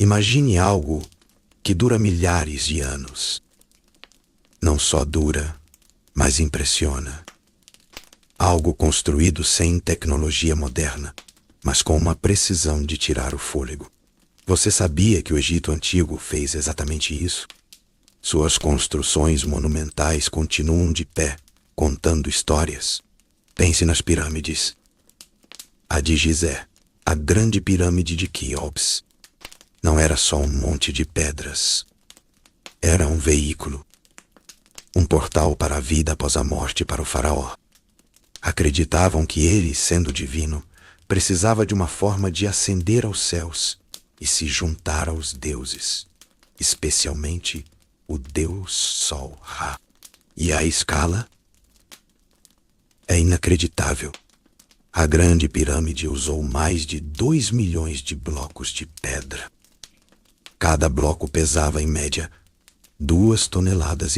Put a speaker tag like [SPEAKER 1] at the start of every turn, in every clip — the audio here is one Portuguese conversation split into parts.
[SPEAKER 1] Imagine algo que dura milhares de anos. Não só dura, mas impressiona. Algo construído sem tecnologia moderna, mas com uma precisão de tirar o fôlego. Você sabia que o Egito Antigo fez exatamente isso? Suas construções monumentais continuam de pé, contando histórias. Pense nas pirâmides. A de Gizé, a grande pirâmide de Quéops, não era só um monte de pedras. Era um veículo. Um portal para a vida após a morte para o faraó. Acreditavam que ele, sendo divino, precisava de uma forma de ascender aos céus e se juntar aos deuses, especialmente o deus Sol Ra. E a escala? É inacreditável. A grande pirâmide usou mais de 2 milhões de blocos de pedra. Cada bloco pesava, em média, 2,5 toneladas.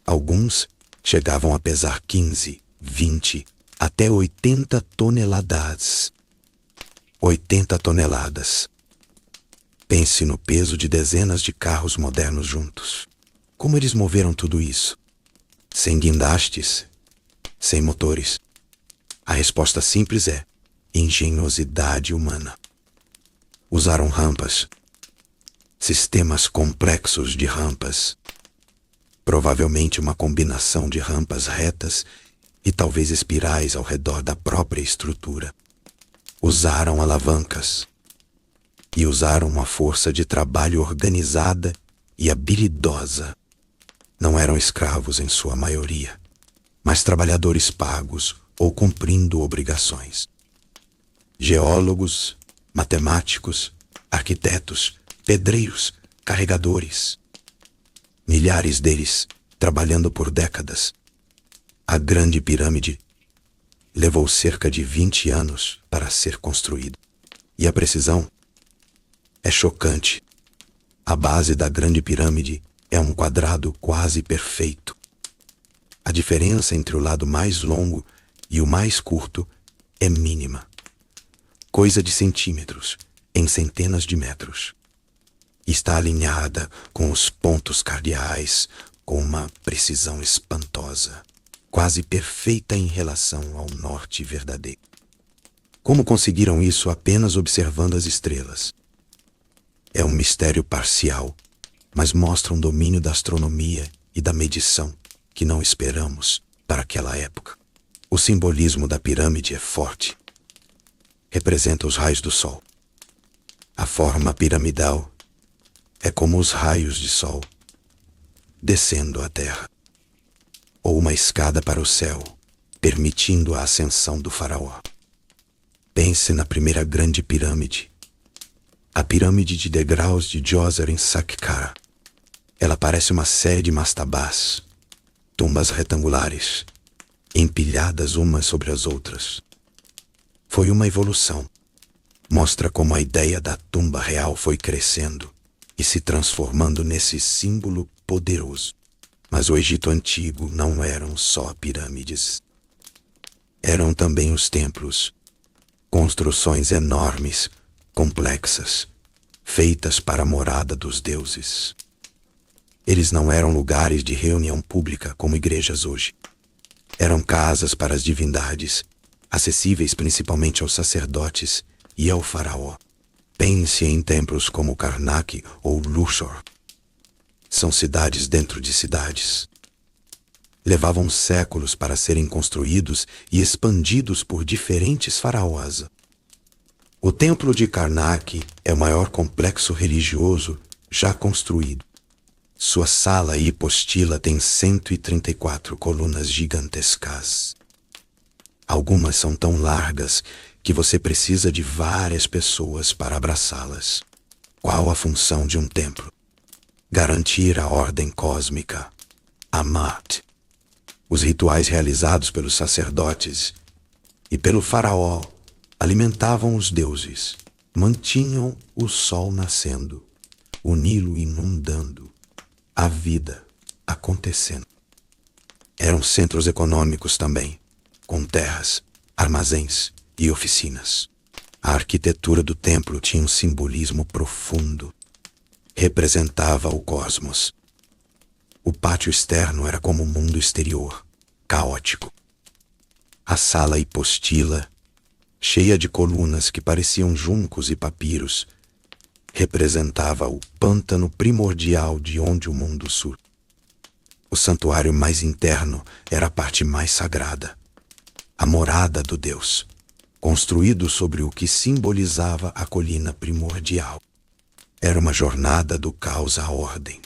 [SPEAKER 1] Alguns chegavam a pesar 15, 20, até 80 toneladas. 80 toneladas. Pense no peso de dezenas de carros modernos juntos. Como eles moveram tudo isso? Sem guindastes, sem motores. A resposta simples é engenhosidade humana. Usaram rampas, sistemas complexos de rampas, provavelmente uma combinação de rampas retas e talvez espirais ao redor da própria estrutura. Usaram alavancas e usaram uma força de trabalho organizada e habilidosa. Não eram escravos em sua maioria, mas trabalhadores pagos ou cumprindo obrigações. Geólogos, matemáticos, arquitetos, pedreiros, carregadores. Milhares deles trabalhando por décadas. A grande pirâmide levou cerca de 20 anos para ser construída. E a precisão é chocante. A base da grande pirâmide é um quadrado quase perfeito. A diferença entre o lado mais longo e o mais curto é mínima. Coisa de centímetros, em centenas de metros. Está alinhada com os pontos cardeais com uma precisão espantosa, quase perfeita em relação ao norte verdadeiro. Como conseguiram isso apenas observando as estrelas? É um mistério parcial, mas mostra um domínio da astronomia e da medição que não esperamos para aquela época. O simbolismo da pirâmide é forte. Representa os raios do sol. A forma piramidal é como os raios de sol descendo à terra, ou uma escada para o céu, permitindo a ascensão do faraó. Pense na primeira grande pirâmide, a pirâmide de degraus de Djoser em Saqqara. Ela parece uma série de mastabás, tumbas retangulares, empilhadas umas sobre as outras. Foi uma evolução. Mostra como a ideia da tumba real foi crescendo e se transformando nesse símbolo poderoso. Mas o Egito Antigo não eram só pirâmides. Eram também os templos, construções enormes, complexas, feitas para a morada dos deuses. Eles não eram lugares de reunião pública como igrejas hoje. Eram casas para as divindades, acessíveis principalmente aos sacerdotes e ao faraó. Pense em templos como Karnak ou Luxor. São cidades dentro de cidades. Levavam séculos para serem construídos e expandidos por diferentes faraós. O templo de Karnak é o maior complexo religioso já construído. Sua sala e hipostila tem 134 colunas gigantescas. Algumas são tão largas que você precisa de várias pessoas para abraçá-las. Qual a função de um templo? Garantir a ordem cósmica, Amat. Os rituais realizados pelos sacerdotes e pelo faraó alimentavam os deuses, mantinham o sol nascendo, o Nilo inundando, a vida acontecendo. Eram centros econômicos também, com terras, armazéns e oficinas. A arquitetura do templo tinha um simbolismo profundo. Representava o cosmos. O pátio externo era como o mundo exterior, caótico. A sala hipostila, cheia de colunas que pareciam juncos e papiros, representava o pântano primordial de onde o mundo surge. O santuário mais interno era a parte mais sagrada, a morada do Deus, construído sobre o que simbolizava a colina primordial. Era uma jornada do caos à ordem,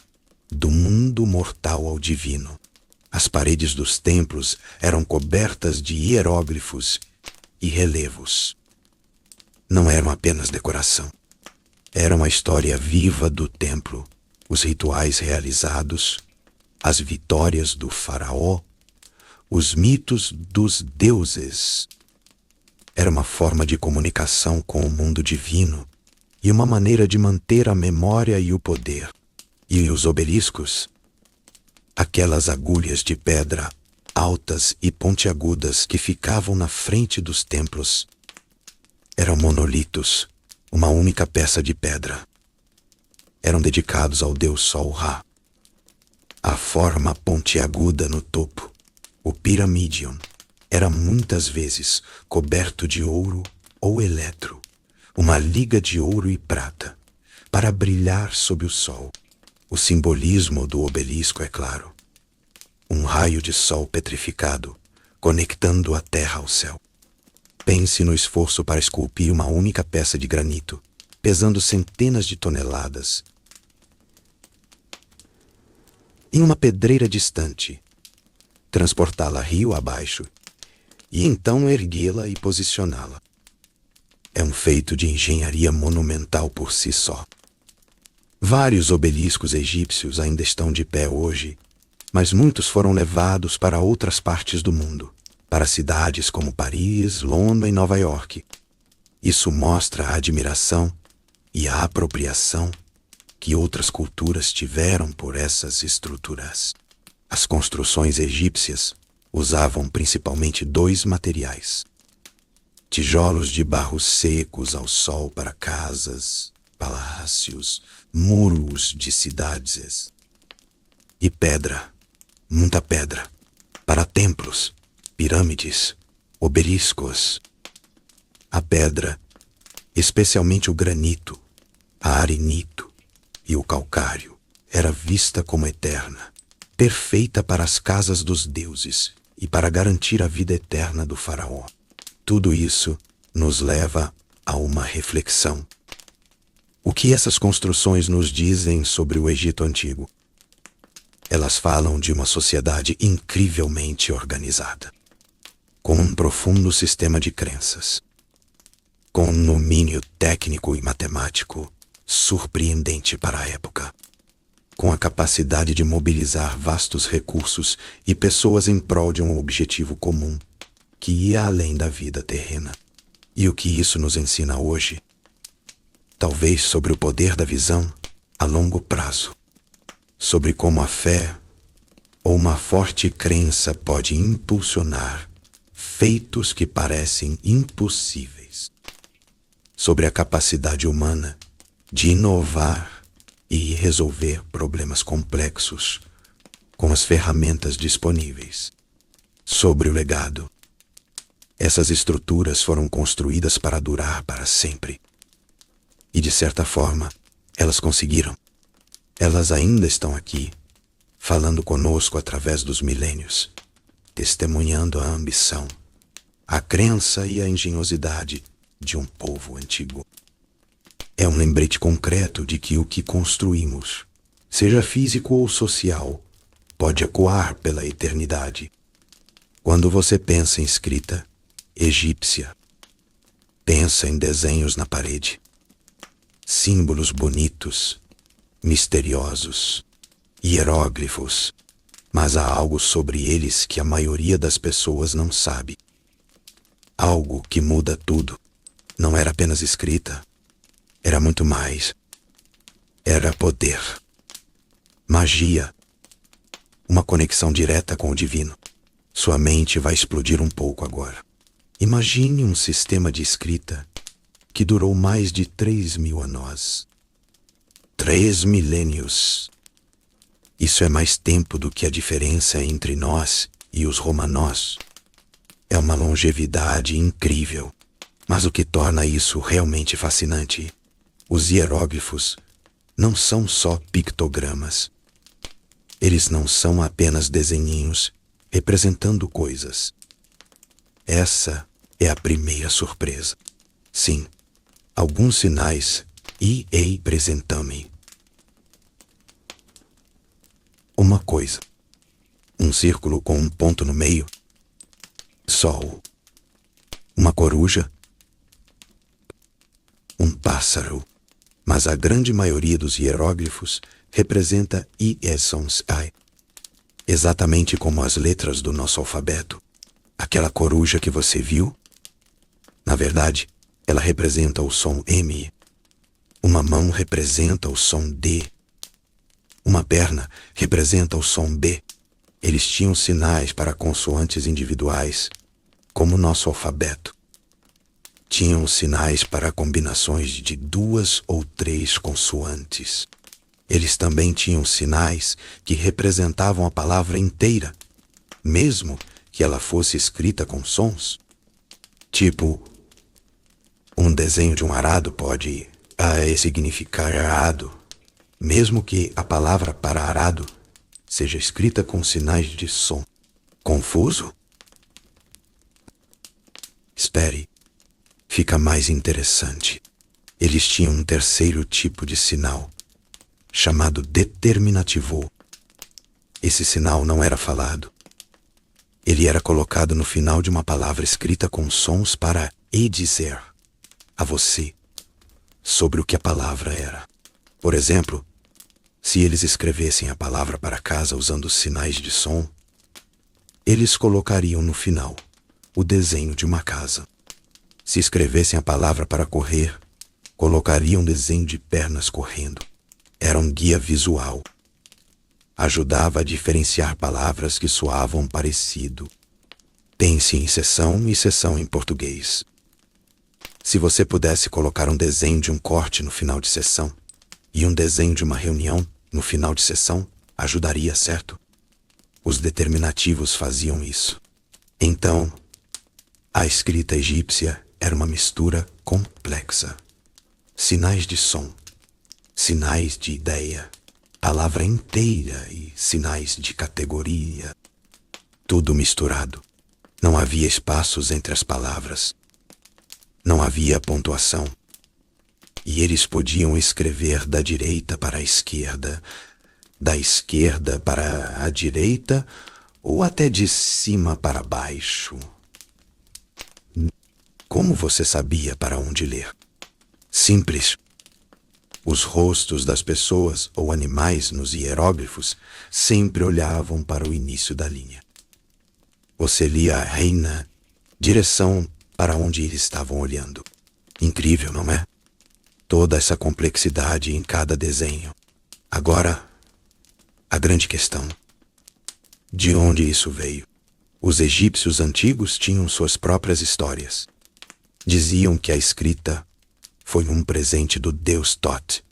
[SPEAKER 1] do mundo mortal ao divino. As paredes dos templos eram cobertas de hieróglifos e relevos. Não eram apenas decoração. Era uma história viva do templo, os rituais realizados, as vitórias do faraó, os mitos dos deuses. Era uma forma de comunicação com o mundo divino e uma maneira de manter a memória e o poder. E os obeliscos, aquelas agulhas de pedra altas e pontiagudas que ficavam na frente dos templos, eram monolitos, uma única peça de pedra. Eram dedicados ao deus Sol Ra. A forma pontiaguda no topo, o piramidion, era muitas vezes coberto de ouro ou eletro, uma liga de ouro e prata, para brilhar sob o sol. O simbolismo do obelisco é claro. Um raio de sol petrificado, conectando a terra ao céu. Pense no esforço para esculpir uma única peça de granito, pesando centenas de toneladas, em uma pedreira distante, transportá-la rio abaixo e então erguê-la e posicioná-la. É um feito de engenharia monumental por si só. Vários obeliscos egípcios ainda estão de pé hoje, mas muitos foram levados para outras partes do mundo, para cidades como Paris, Londres e Nova York. Isso mostra a admiração e a apropriação que outras culturas tiveram por essas estruturas. As construções egípcias usavam principalmente dois materiais: tijolos de barro secos ao sol para casas, palácios, muros de cidades, e pedra, muita pedra, para templos, pirâmides, obeliscos. A pedra, especialmente o granito, a arenito e o calcário, era vista como eterna, perfeita para as casas dos deuses e para garantir a vida eterna do faraó. Tudo isso nos leva a uma reflexão. O que essas construções nos dizem sobre o Egito Antigo? Elas falam de uma sociedade incrivelmente organizada, com um profundo sistema de crenças, com um domínio técnico e matemático surpreendente para a época, com a capacidade de mobilizar vastos recursos e pessoas em prol de um objetivo comum que ia além da vida terrena. E o que isso nos ensina hoje? Talvez sobre o poder da visão a longo prazo, sobre como a fé ou uma forte crença pode impulsionar feitos que parecem impossíveis, sobre a capacidade humana de inovar e resolver problemas complexos com as ferramentas disponíveis, sobre o legado. Essas estruturas foram construídas para durar para sempre. E, de certa forma, elas conseguiram. Elas ainda estão aqui, falando conosco através dos milênios, testemunhando a ambição, a crença e a engenhosidade de um povo antigo. É um lembrete concreto de que o que construímos, seja físico ou social, pode ecoar pela eternidade. Quando você pensa em escrita egípcia, pensa em desenhos na parede, símbolos bonitos, misteriosos, hieróglifos, mas há algo sobre eles que a maioria das pessoas não sabe. Algo que muda tudo. Não era apenas escrita, era muito mais. Era poder, magia, uma conexão direta com o divino. Sua mente vai explodir um pouco agora. Imagine um sistema de escrita que durou mais de 3.000 anos. 3 milênios. Isso é mais tempo do que a diferença entre nós e os romanos. É uma longevidade incrível. Mas o que torna isso realmente fascinante, os hieróglifos não são só pictogramas. Eles não são apenas desenhinhos representando coisas. Essa é a primeira surpresa. Sim, alguns sinais e representam-me uma coisa. Um círculo com um ponto no meio. Sol. Uma coruja. Um pássaro. Mas a grande maioria dos hieróglifos representa Iesons Ai. Exatamente como as letras do nosso alfabeto. Aquela coruja que você viu, na verdade, ela representa o som M. Uma mão representa o som D. Uma perna representa o som B. Eles tinham sinais para consoantes individuais, como o nosso alfabeto. Tinham sinais para combinações de 2 ou 3 consoantes. Eles também tinham sinais que representavam a palavra inteira, mesmo que ela fosse escrita com sons. Tipo, um desenho de um arado pode significar arado, mesmo que a palavra para arado seja escrita com sinais de som. Confuso? Espere, fica mais interessante. Eles tinham um terceiro tipo de sinal, chamado determinativo. Esse sinal não era falado. Ele era colocado no final de uma palavra escrita com sons para dizer a você sobre o que a palavra era. Por exemplo, se eles escrevessem a palavra para casa usando sinais de som, eles colocariam no final o desenho de uma casa. Se escrevessem a palavra para correr, colocariam um desenho de pernas correndo. Era um guia visual. Ajudava a diferenciar palavras que soavam parecido. Tem-se em seção e seção em português. Se você pudesse colocar um desenho de um corte no final de seção e um desenho de uma reunião no final de seção, ajudaria, certo? Os determinativos faziam isso. Então, a escrita egípcia era uma mistura complexa. Sinais de som, sinais de ideia, palavra inteira e sinais de categoria. Tudo misturado. Não havia espaços entre as palavras. Não havia pontuação. E eles podiam escrever da direita para a esquerda, da esquerda para a direita ou até de cima para baixo. Como você sabia para onde ler? Simples. Os rostos das pessoas ou animais nos hieróglifos sempre olhavam para o início da linha. Você lia a reina, direção para onde eles estavam olhando. Incrível, não é? Toda essa complexidade em cada desenho. Agora, a grande questão. De onde isso veio? Os egípcios antigos tinham suas próprias histórias. Diziam que a escrita foi um presente do deus Thoth,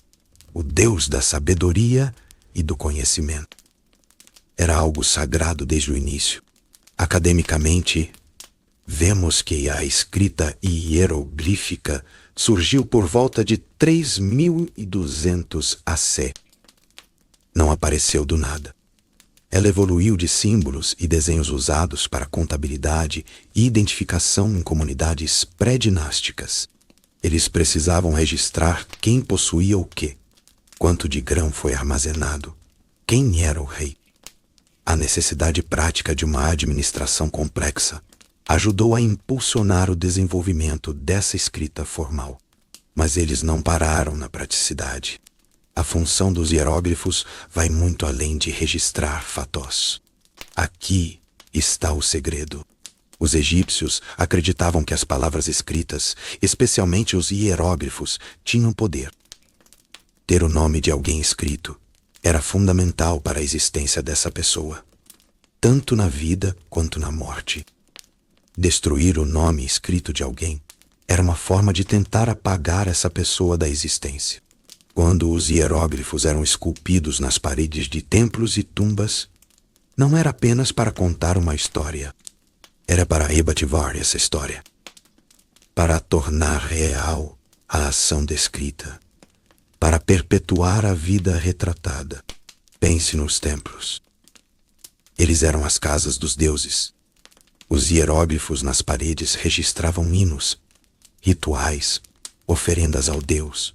[SPEAKER 1] o deus da sabedoria e do conhecimento. Era algo sagrado desde o início. Academicamente, vemos que a escrita hieroglífica surgiu por volta de 3.200 AC. Não apareceu do nada. Ela evoluiu de símbolos e desenhos usados para contabilidade e identificação em comunidades pré-dinásticas. Eles precisavam registrar quem possuía o quê, quanto de grão foi armazenado, quem era o rei. A necessidade prática de uma administração complexa ajudou a impulsionar o desenvolvimento dessa escrita formal. Mas eles não pararam na praticidade. A função dos hieróglifos vai muito além de registrar fatos. Aqui está o segredo. Os egípcios acreditavam que as palavras escritas, especialmente os hieróglifos, tinham poder. Ter o nome de alguém escrito era fundamental para a existência dessa pessoa, tanto na vida quanto na morte. Destruir o nome escrito de alguém era uma forma de tentar apagar essa pessoa da existência. Quando os hieróglifos eram esculpidos nas paredes de templos e tumbas, não era apenas para contar uma história, era para rebativar essa história, para tornar real a ação descrita, para perpetuar a vida retratada. Pense nos templos. Eles eram as casas dos deuses. Os hieróglifos nas paredes registravam hinos, rituais, oferendas ao Deus,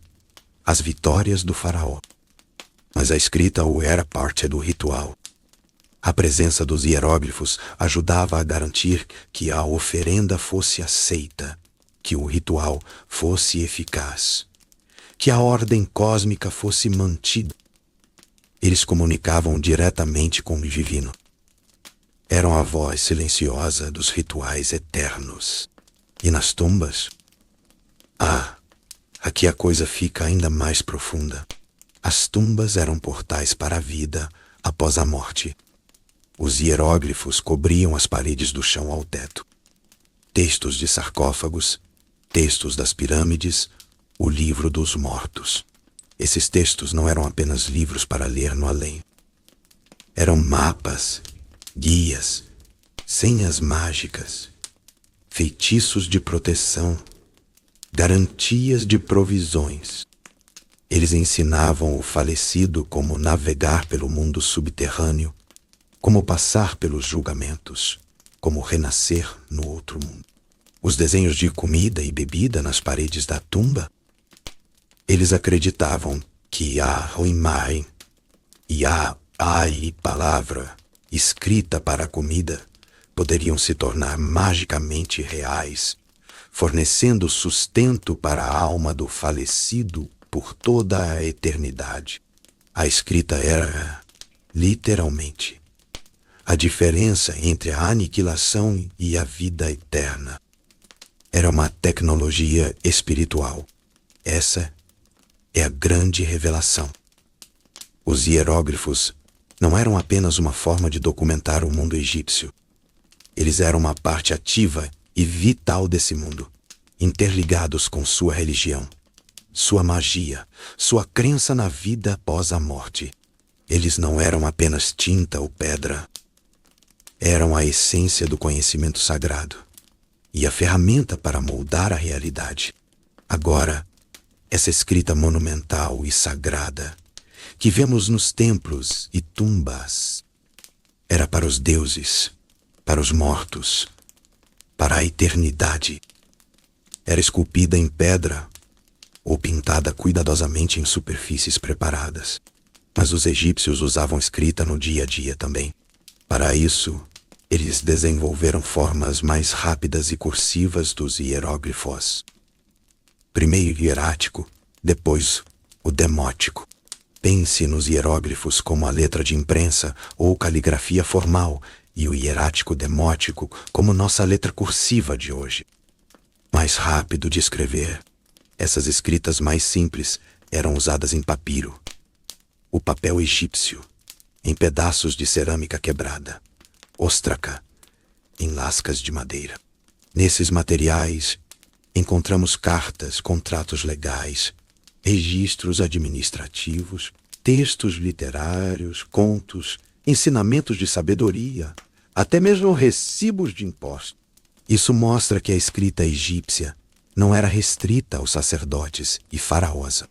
[SPEAKER 1] as vitórias do faraó. Mas a escrita era parte do ritual. A presença dos hieróglifos ajudava a garantir que a oferenda fosse aceita, que o ritual fosse eficaz, que a ordem cósmica fosse mantida. Eles comunicavam diretamente com o divino. Eram a voz silenciosa dos rituais eternos. E nas tumbas? Aqui a coisa fica ainda mais profunda. As tumbas eram portais para a vida após a morte. Os hieróglifos cobriam as paredes do chão ao teto. Textos de sarcófagos, textos das pirâmides, o livro dos mortos. Esses textos não eram apenas livros para ler no além. Eram mapas, guias, senhas mágicas, feitiços de proteção, garantias de provisões. Eles ensinavam o falecido como navegar pelo mundo subterrâneo, como passar pelos julgamentos, como renascer no outro mundo. Os desenhos de comida e bebida nas paredes da tumba, eles acreditavam que a imagem e a palavra escrita para a comida poderiam se tornar magicamente reais, fornecendo sustento para a alma do falecido por toda a eternidade. A escrita era, literalmente, a diferença entre a aniquilação e a vida eterna. Era uma tecnologia espiritual. Essa é a grande revelação. Os hieróglifos não eram apenas uma forma de documentar o mundo egípcio. Eles eram uma parte ativa e vital desse mundo, interligados com sua religião, sua magia, sua crença na vida após a morte. Eles não eram apenas tinta ou pedra. Eram a essência do conhecimento sagrado e a ferramenta para moldar a realidade. Agora, essa escrita monumental e sagrada que vemos nos templos e tumbas era para os deuses, para os mortos, para a eternidade. Era esculpida em pedra ou pintada cuidadosamente em superfícies preparadas. Mas os egípcios usavam escrita no dia a dia também. Para isso, eles desenvolveram formas mais rápidas e cursivas dos hieróglifos. Primeiro o hierático, depois o demótico. Pense nos hieróglifos como a letra de imprensa ou caligrafia formal e o hierático demótico como nossa letra cursiva de hoje. Mais rápido de escrever. Essas escritas mais simples eram usadas em papiro, o papel egípcio, em pedaços de cerâmica quebrada, ostraca, em lascas de madeira. Nesses materiais, encontramos cartas, contratos legais, registros administrativos, textos literários, contos, ensinamentos de sabedoria, até mesmo recibos de impostos. Isso mostra que a escrita egípcia não era restrita aos sacerdotes e faraós.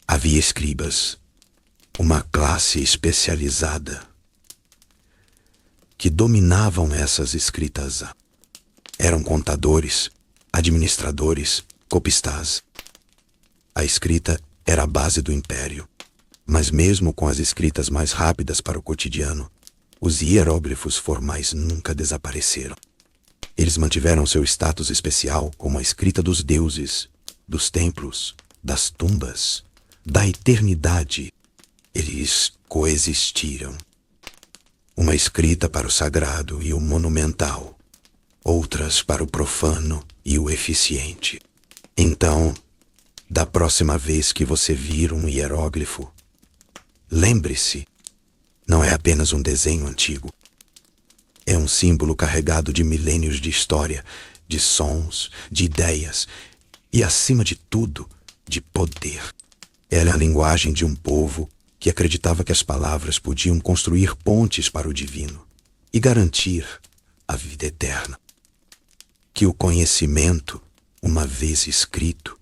[SPEAKER 1] Havia escribas, uma classe especializada, que dominavam essas escritas. Eram contadores, administradores, copistás. A escrita era a base do império, mas mesmo com as escritas mais rápidas para o cotidiano, os hieróglifos formais nunca desapareceram. Eles mantiveram seu status especial como a escrita dos deuses, dos templos, das tumbas, da eternidade. Eles coexistiram. Uma escrita para o sagrado e o monumental, outras para o profano e o eficiente. Então, da próxima vez que você vir um hieróglifo, lembre-se, não é apenas um desenho antigo. É um símbolo carregado de milênios de história de sons, de ideias e, acima de tudo, de poder. Era a linguagem de um povo que acreditava que as palavras podiam construir pontes para o divino e garantir a vida eterna. Que o conhecimento, uma vez escrito,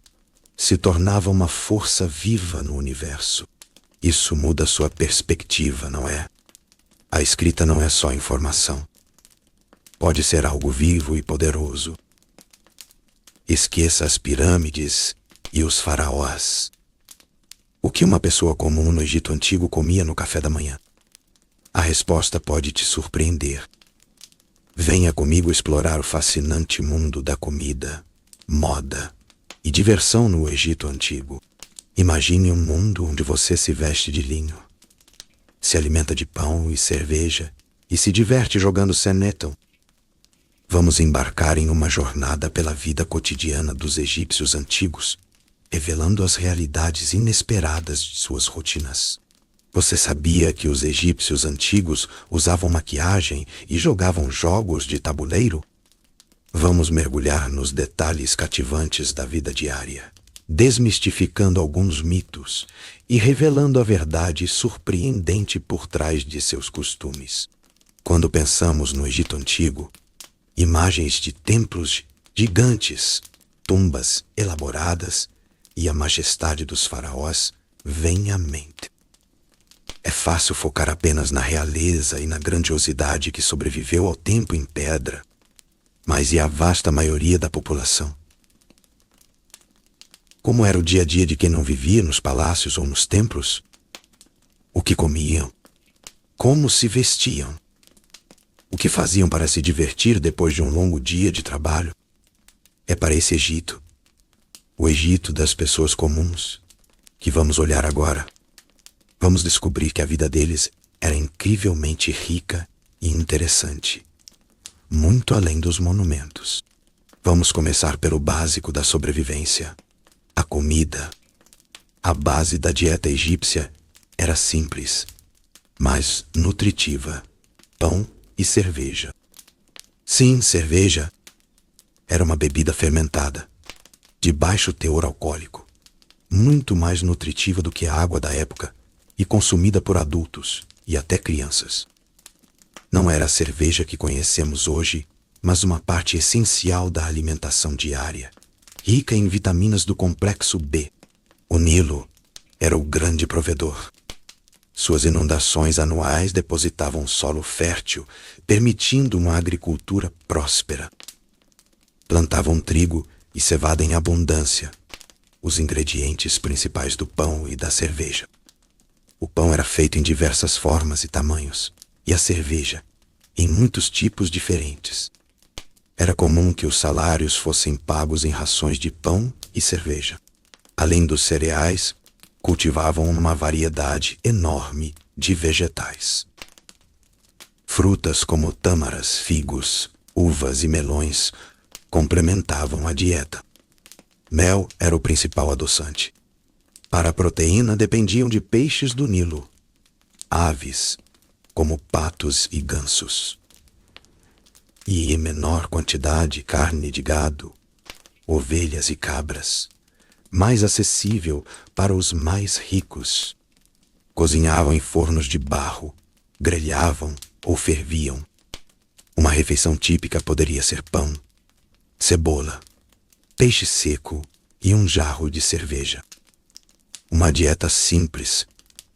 [SPEAKER 1] se tornava uma força viva no universo. Isso muda sua perspectiva, não é? A escrita não é só informação. Pode ser algo vivo e poderoso. Esqueça as pirâmides e os faraós. O que uma pessoa comum no Egito Antigo comia no café da manhã? A resposta pode te surpreender. Venha comigo explorar o fascinante mundo da comida, moda e diversão no Egito Antigo. Imagine um mundo onde você se veste de linho, se alimenta de pão e cerveja e se diverte jogando seneton. Vamos embarcar em uma jornada pela vida cotidiana dos egípcios antigos, revelando as realidades inesperadas de suas rotinas. Você sabia que os egípcios antigos usavam maquiagem e jogavam jogos de tabuleiro? Vamos mergulhar nos detalhes cativantes da vida diária, desmistificando alguns mitos e revelando a verdade surpreendente por trás de seus costumes. Quando pensamos no Egito Antigo, imagens de templos gigantes, tumbas elaboradas e a majestade dos faraós vêm à mente. É fácil focar apenas na realeza e na grandiosidade que sobreviveu ao tempo em pedra, mas e a vasta maioria da população? Como era o dia a dia de quem não vivia nos palácios ou nos templos? O que comiam? Como se vestiam? O que faziam para se divertir depois de um longo dia de trabalho? É para esse Egito, o Egito das pessoas comuns, que vamos olhar agora. Vamos descobrir que a vida deles era incrivelmente rica e interessante, muito além dos monumentos. Vamos começar pelo básico da sobrevivência, a comida. A base da dieta egípcia era simples, mas nutritiva: pão e cerveja. Sim, cerveja era uma bebida fermentada, de baixo teor alcoólico, muito mais nutritiva do que a água da época e consumida por adultos e até crianças. Não era a cerveja que conhecemos hoje, mas uma parte essencial da alimentação diária, rica em vitaminas do complexo B. O Nilo era o grande provedor. Suas inundações anuais depositavam solo fértil, permitindo uma agricultura próspera. Plantavam trigo e cevada em abundância, os ingredientes principais do pão e da cerveja. O pão era feito em diversas formas e tamanhos, e a cerveja em muitos tipos diferentes. Era comum que os salários fossem pagos em rações de pão e cerveja. Além dos cereais, cultivavam uma variedade enorme de vegetais. Frutas como tâmaras, figos, uvas e melões complementavam a dieta. Mel era o principal adoçante. Para a proteína dependiam de peixes do Nilo, aves, como patos e gansos, e em menor quantidade carne de gado, ovelhas e cabras, mais acessível para os mais ricos. Cozinhavam em fornos de barro, grelhavam ou ferviam. Uma refeição típica poderia ser pão, cebola, peixe seco e um jarro de cerveja. Uma dieta simples,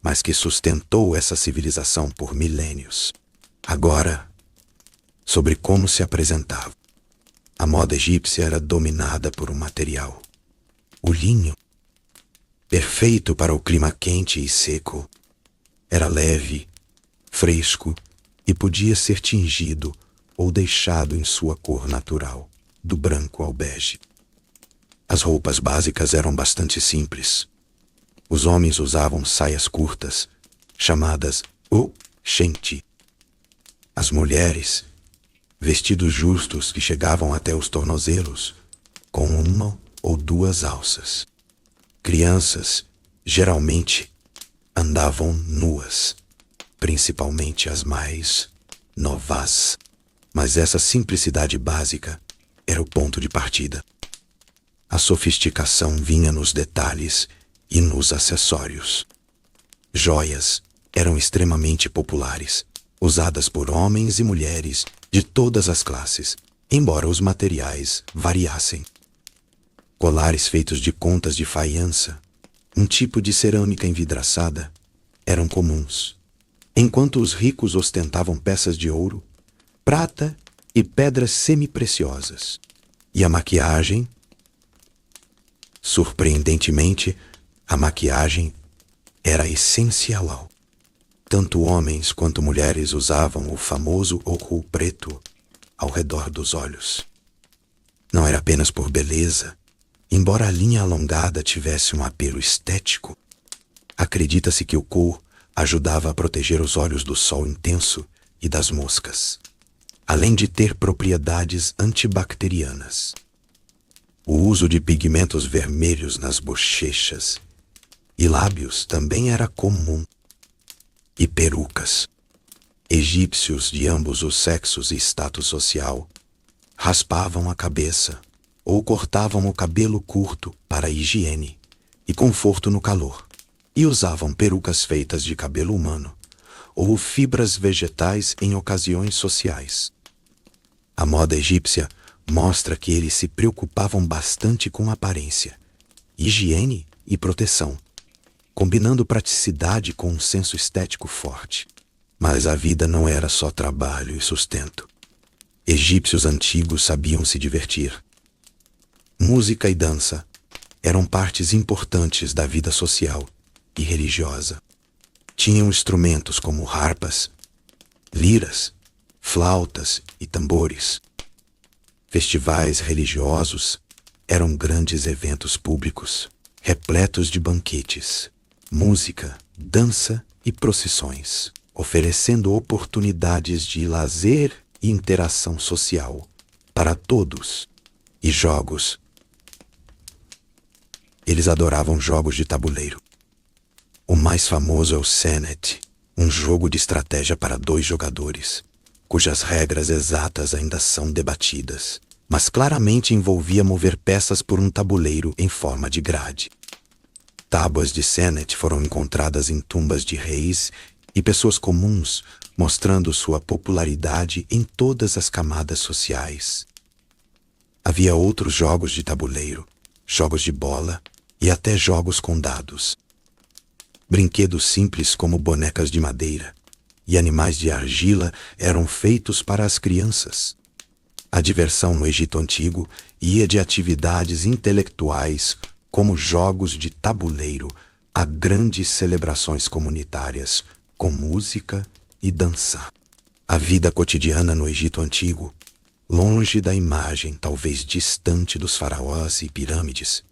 [SPEAKER 1] mas que sustentou essa civilização por milênios. Agora, sobre como se apresentava. A moda egípcia era dominada por um material: o linho. Perfeito para o clima quente e seco. Era leve, fresco e podia ser tingido ou deixado em sua cor natural, do branco ao bege. As roupas básicas eram bastante simples. Os homens usavam saias curtas, chamadas shenti. As mulheres, vestidos justos que chegavam até os tornozelos, com uma ou duas alças. Crianças, geralmente, andavam nuas, principalmente as mais novas. Mas essa simplicidade básica era o ponto de partida. A sofisticação vinha nos detalhes e nos acessórios. Joias eram extremamente populares, usadas por homens e mulheres de todas as classes, embora os materiais variassem. Colares feitos de contas de faiança, um tipo de cerâmica envidraçada, eram comuns, enquanto os ricos ostentavam peças de ouro, prata e pedras semi-preciosas. E a maquiagem? Surpreendentemente, a maquiagem era essencial. Tanto homens quanto mulheres usavam o famoso óculo preto ao redor dos olhos. Não era apenas por beleza, embora a linha alongada tivesse um apelo estético. Acredita-se que o kohl ajudava a proteger os olhos do sol intenso e das moscas, além de ter propriedades antibacterianas. O uso de pigmentos vermelhos nas bochechas e lábios também era comum. E perucas. Egípcios de ambos os sexos e status social raspavam a cabeça ou cortavam o cabelo curto para higiene e conforto no calor, e usavam perucas feitas de cabelo humano ou fibras vegetais em ocasiões sociais. A moda egípcia mostra que eles se preocupavam bastante com aparência, higiene e proteção, combinando praticidade com um senso estético forte. Mas a vida não era só trabalho e sustento. Egípcios antigos sabiam se divertir. Música e dança eram partes importantes da vida social e religiosa. Tinham instrumentos como harpas, liras, flautas e tambores. Festivais religiosos eram grandes eventos públicos, repletos de banquetes, música, dança e procissões, oferecendo oportunidades de lazer e interação social para todos. E jogos. Eles adoravam jogos de tabuleiro. O mais famoso é o Senet, um jogo de estratégia para 2 jogadores, cujas regras exatas ainda são debatidas, mas claramente envolvia mover peças por um tabuleiro em forma de grade. Tábuas de Senet foram encontradas em tumbas de reis e pessoas comuns, mostrando sua popularidade em todas as camadas sociais. Havia outros jogos de tabuleiro, jogos de bola e até jogos com dados. Brinquedos simples como bonecas de madeira e animais de argila eram feitos para as crianças. A diversão no Egito Antigo ia de atividades intelectuais como jogos de tabuleiro a grandes celebrações comunitárias com música e dança. A vida cotidiana no Egito Antigo, longe da imagem talvez distante dos faraós e pirâmides,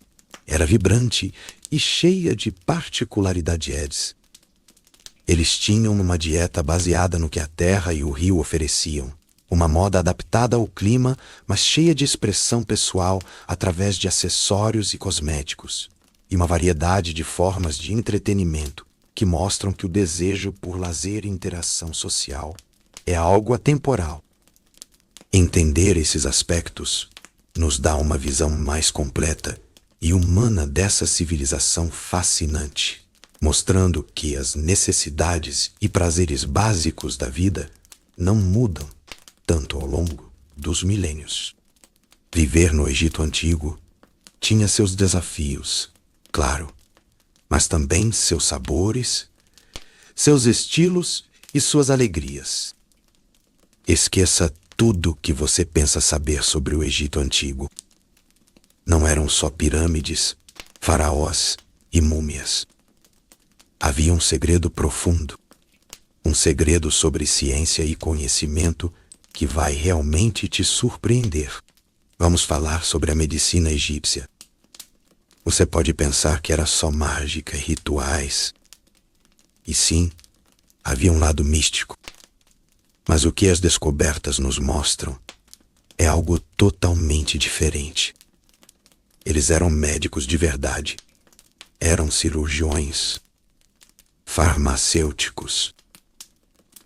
[SPEAKER 1] era vibrante e cheia de particularidades. Eles tinham uma dieta baseada no que a terra e o rio ofereciam, uma moda adaptada ao clima, mas cheia de expressão pessoal através de acessórios e cosméticos, e uma variedade de formas de entretenimento que mostram que o desejo por lazer e interação social é algo atemporal. Entender esses aspectos nos dá uma visão mais completa e humana dessa civilização fascinante, mostrando que as necessidades e prazeres básicos da vida não mudam tanto ao longo dos milênios. Viver no Egito Antigo tinha seus desafios, claro, mas também seus sabores, seus estilos e suas alegrias. Esqueça tudo que você pensa saber sobre o Egito Antigo. Não eram só pirâmides, faraós e múmias. Havia um segredo profundo, um segredo sobre ciência e conhecimento que vai realmente te surpreender. Vamos falar sobre a medicina egípcia. Você pode pensar que era só mágica e rituais. E sim, havia um lado místico. Mas o que as descobertas nos mostram é algo totalmente diferente. Eles eram médicos de verdade. Eram cirurgiões, farmacêuticos.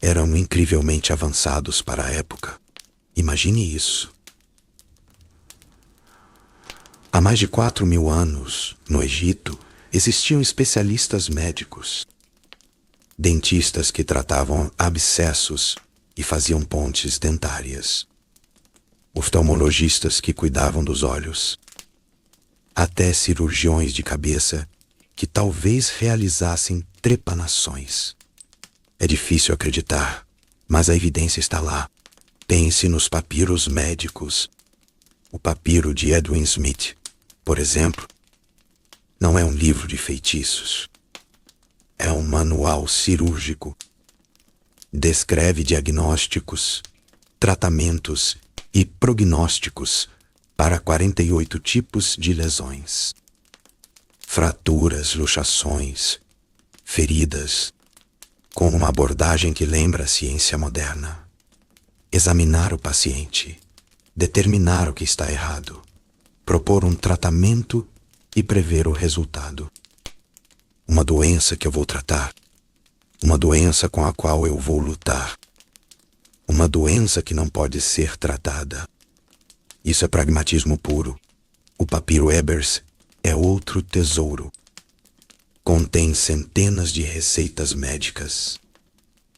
[SPEAKER 1] Eram incrivelmente avançados para a época. Imagine isso. Há mais de 4.000 anos, no Egito, existiam especialistas médicos, dentistas que tratavam abscessos e faziam pontes dentárias, oftalmologistas que cuidavam dos olhos, até cirurgiões de cabeça que talvez realizassem trepanações. É difícil acreditar, mas a evidência está lá. Pense nos papiros médicos. O papiro de Edwin Smith, por exemplo, não é um livro de feitiços. É um manual cirúrgico. Descreve diagnósticos, tratamentos e prognósticos para 48 tipos de lesões. Fraturas, luxações, feridas, com uma abordagem que lembra a ciência moderna. Examinar o paciente, determinar o que está errado, propor um tratamento e prever o resultado. Uma doença que eu vou tratar, uma doença com a qual eu vou lutar, uma doença que não pode ser tratada. Isso é pragmatismo puro. O papiro Ebers é outro tesouro. Contém centenas de receitas médicas,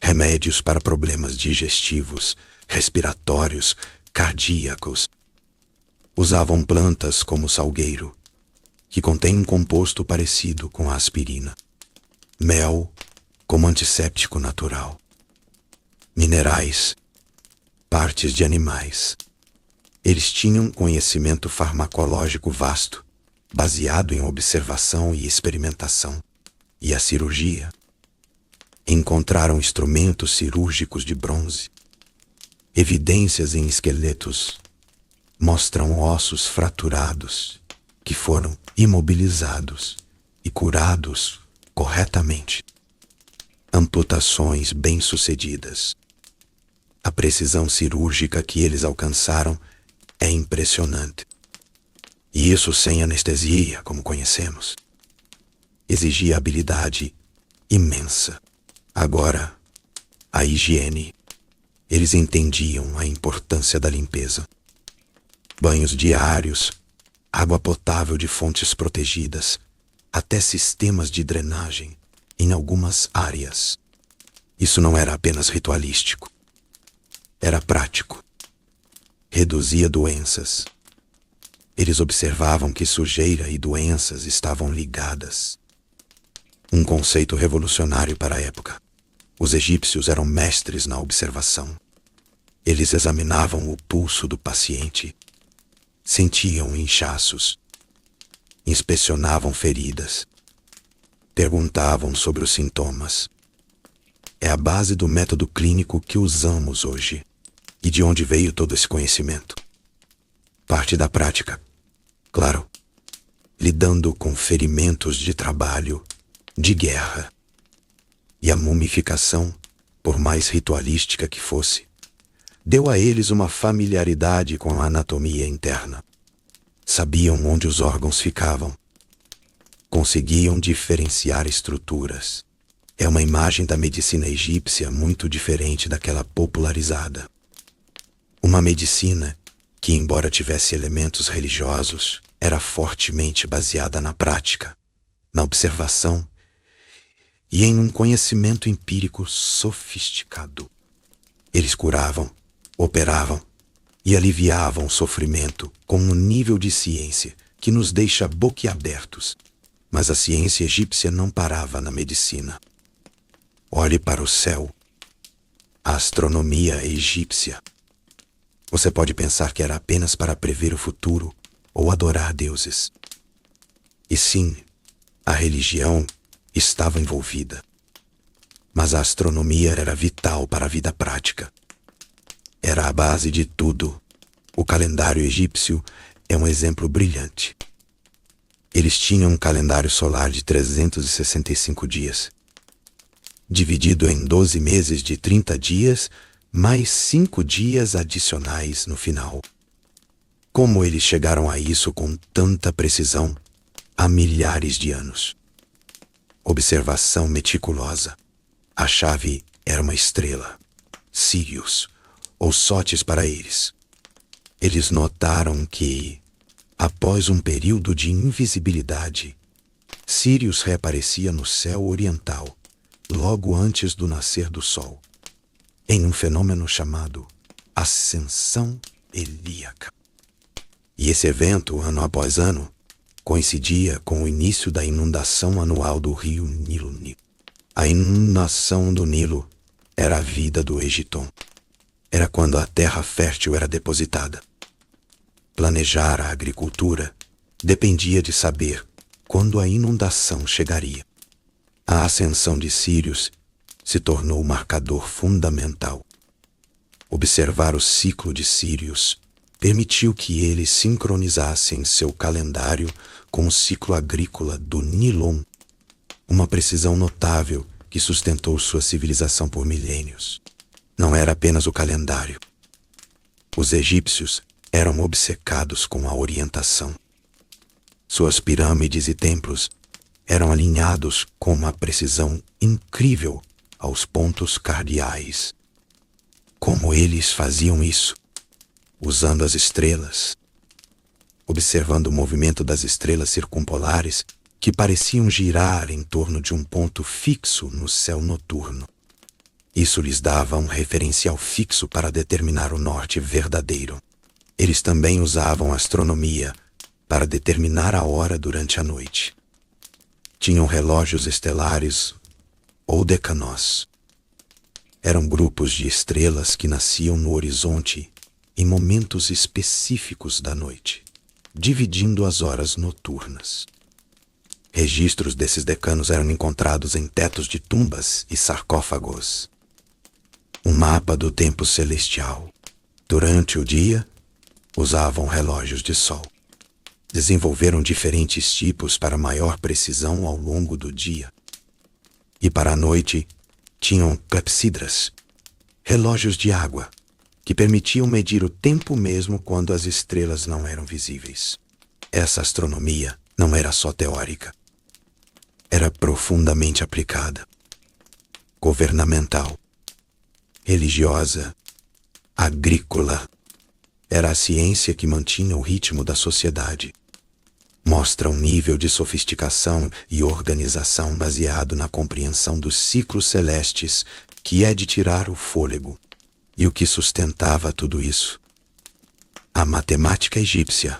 [SPEAKER 1] remédios para problemas digestivos, respiratórios, cardíacos. Usavam plantas como salgueiro, que contém um composto parecido com a aspirina, mel como antisséptico natural, minerais, partes de animais. Eles tinham conhecimento farmacológico vasto, baseado em observação e experimentação, e a cirurgia. Encontraram instrumentos cirúrgicos de bronze. Evidências em esqueletos mostram ossos fraturados que foram imobilizados e curados corretamente. Amputações bem-sucedidas. A precisão cirúrgica que eles alcançaram é impressionante. E isso sem anestesia, como conhecemos. Exigia habilidade imensa. Agora, a higiene. Eles entendiam a importância da limpeza. Banhos diários, água potável de fontes protegidas, até sistemas de drenagem em algumas áreas. Isso não era apenas ritualístico. Era prático. Reduzia doenças. Eles observavam que sujeira e doenças estavam ligadas. Um conceito revolucionário para a época. Os egípcios eram mestres na observação. Eles examinavam o pulso do paciente, sentiam inchaços, inspecionavam feridas, perguntavam sobre os sintomas. É a base do método clínico que usamos hoje. E de onde veio todo esse conhecimento? Parte da prática, claro, lidando com ferimentos de trabalho, de guerra. E a mumificação, por mais ritualística que fosse, deu a eles uma familiaridade com a anatomia interna. Sabiam onde os órgãos ficavam. Conseguiam diferenciar estruturas. É uma imagem da medicina egípcia muito diferente daquela popularizada. Uma medicina que, embora tivesse elementos religiosos, era fortemente baseada na prática, na observação e em um conhecimento empírico sofisticado. Eles curavam, operavam e aliviavam o sofrimento com um nível de ciência que nos deixa boquiabertos. Mas a ciência egípcia não parava na medicina. Olhe para o céu. A astronomia egípcia. Você pode pensar que era apenas para prever o futuro ou adorar deuses. E sim, a religião estava envolvida. Mas a astronomia era vital para a vida prática. Era a base de tudo. O calendário egípcio é um exemplo brilhante. Eles tinham um calendário solar de 365 dias, dividido em 12 meses de 30 dias, mais 5 dias adicionais no final. Como eles chegaram a isso com tanta precisão há milhares de anos? Observação meticulosa. A chave era uma estrela, Sirius, ou Sótis para eles. Eles notaram que, Após um período de invisibilidade, Sírius reaparecia no céu oriental, logo antes do nascer do sol, em um fenômeno chamado Ascensão Helíaca. E esse evento, ano após ano, coincidia com o início da inundação anual do rio Nilo. A inundação do Nilo era a vida do Egiton. Era quando a terra fértil era depositada. Planejar a agricultura dependia de saber quando a inundação chegaria. A ascensão de Sírius se tornou o marcador fundamental. Observar o ciclo de Sírius permitiu que ele sincronizasse em seu calendário com o ciclo agrícola do Nilon, uma precisão notável que sustentou sua civilização por milênios. Não era apenas o calendário. Os egípcios eram obcecados com a orientação. Suas pirâmides e templos eram alinhados com uma precisão incrível aos pontos cardeais. Como eles faziam isso? Usando as estrelas, observando o movimento das estrelas circumpolares que pareciam girar em torno de um ponto fixo no céu noturno. Isso lhes dava um referencial fixo para determinar o norte verdadeiro. Eles também usavam a astronomia para determinar a hora durante a noite. Tinham relógios estelares ou decanós. Eram grupos de estrelas que nasciam no horizonte em momentos específicos da noite, dividindo as horas noturnas. Registros desses decanos eram encontrados em tetos de tumbas e sarcófagos. Um mapa do tempo celestial. Durante o dia, usavam relógios de sol. Desenvolveram diferentes tipos para maior precisão ao longo do dia. E para a noite, tinham clepsidras, relógios de água, que permitiam medir o tempo mesmo quando as estrelas não eram visíveis. Essa astronomia não era só teórica. Era profundamente aplicada. Governamental, religiosa, agrícola. Era a ciência que mantinha o ritmo da sociedade. Mostra um nível de sofisticação e organização baseado na compreensão dos ciclos celestes que é de tirar o fôlego. E o que sustentava tudo isso? A matemática egípcia.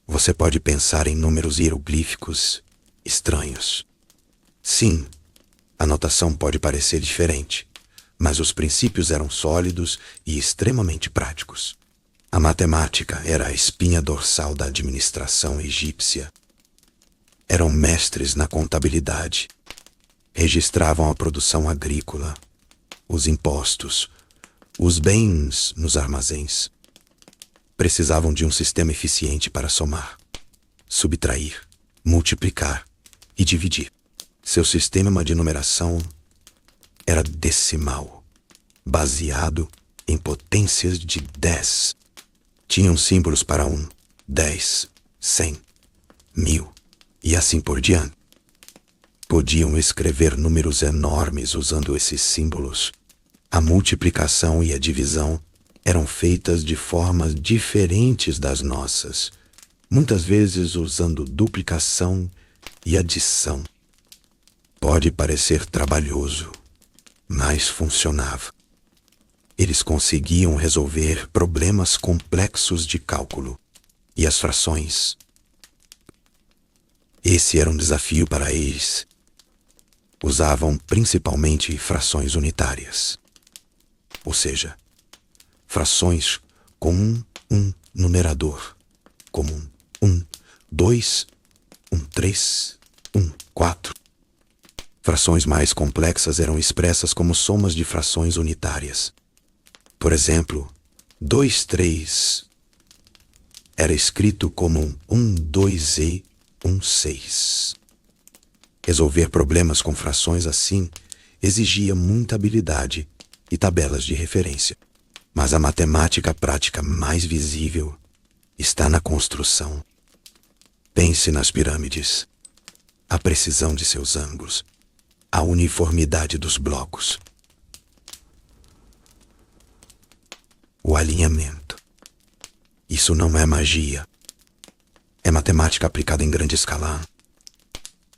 [SPEAKER 1] Você pode pensar em números hieroglíficos estranhos. Sim, a notação pode parecer diferente, mas os princípios eram sólidos e extremamente práticos. A matemática era a espinha dorsal da administração egípcia. Eram mestres na contabilidade. Registravam a produção agrícola, os impostos, os bens nos armazéns. Precisavam de um sistema eficiente para somar, subtrair, multiplicar e dividir. Seu sistema de numeração era decimal, baseado em potências de 10. Tinham símbolos para 1, 10, 100, 1000 e assim por diante. Podiam escrever números enormes usando esses símbolos. A multiplicação e a divisão eram feitas de formas diferentes das nossas, muitas vezes usando duplicação e adição. Pode parecer trabalhoso, mas funcionava. Eles conseguiam resolver problemas complexos de cálculo e as frações. Esse era um desafio para eles. Usavam principalmente frações unitárias, ou seja, frações com um numerador comum. 2, 3, 4. Frações mais complexas eram expressas como somas de frações unitárias. Por exemplo, 2, 3 era escrito como 2e 6. Resolver problemas com frações assim exigia muita habilidade e tabelas de referência. Mas a matemática prática mais visível está na construção. Pense nas pirâmides, a precisão de seus ângulos, a uniformidade dos blocos, o alinhamento. Isso não é magia, É matemática aplicada em grande escala.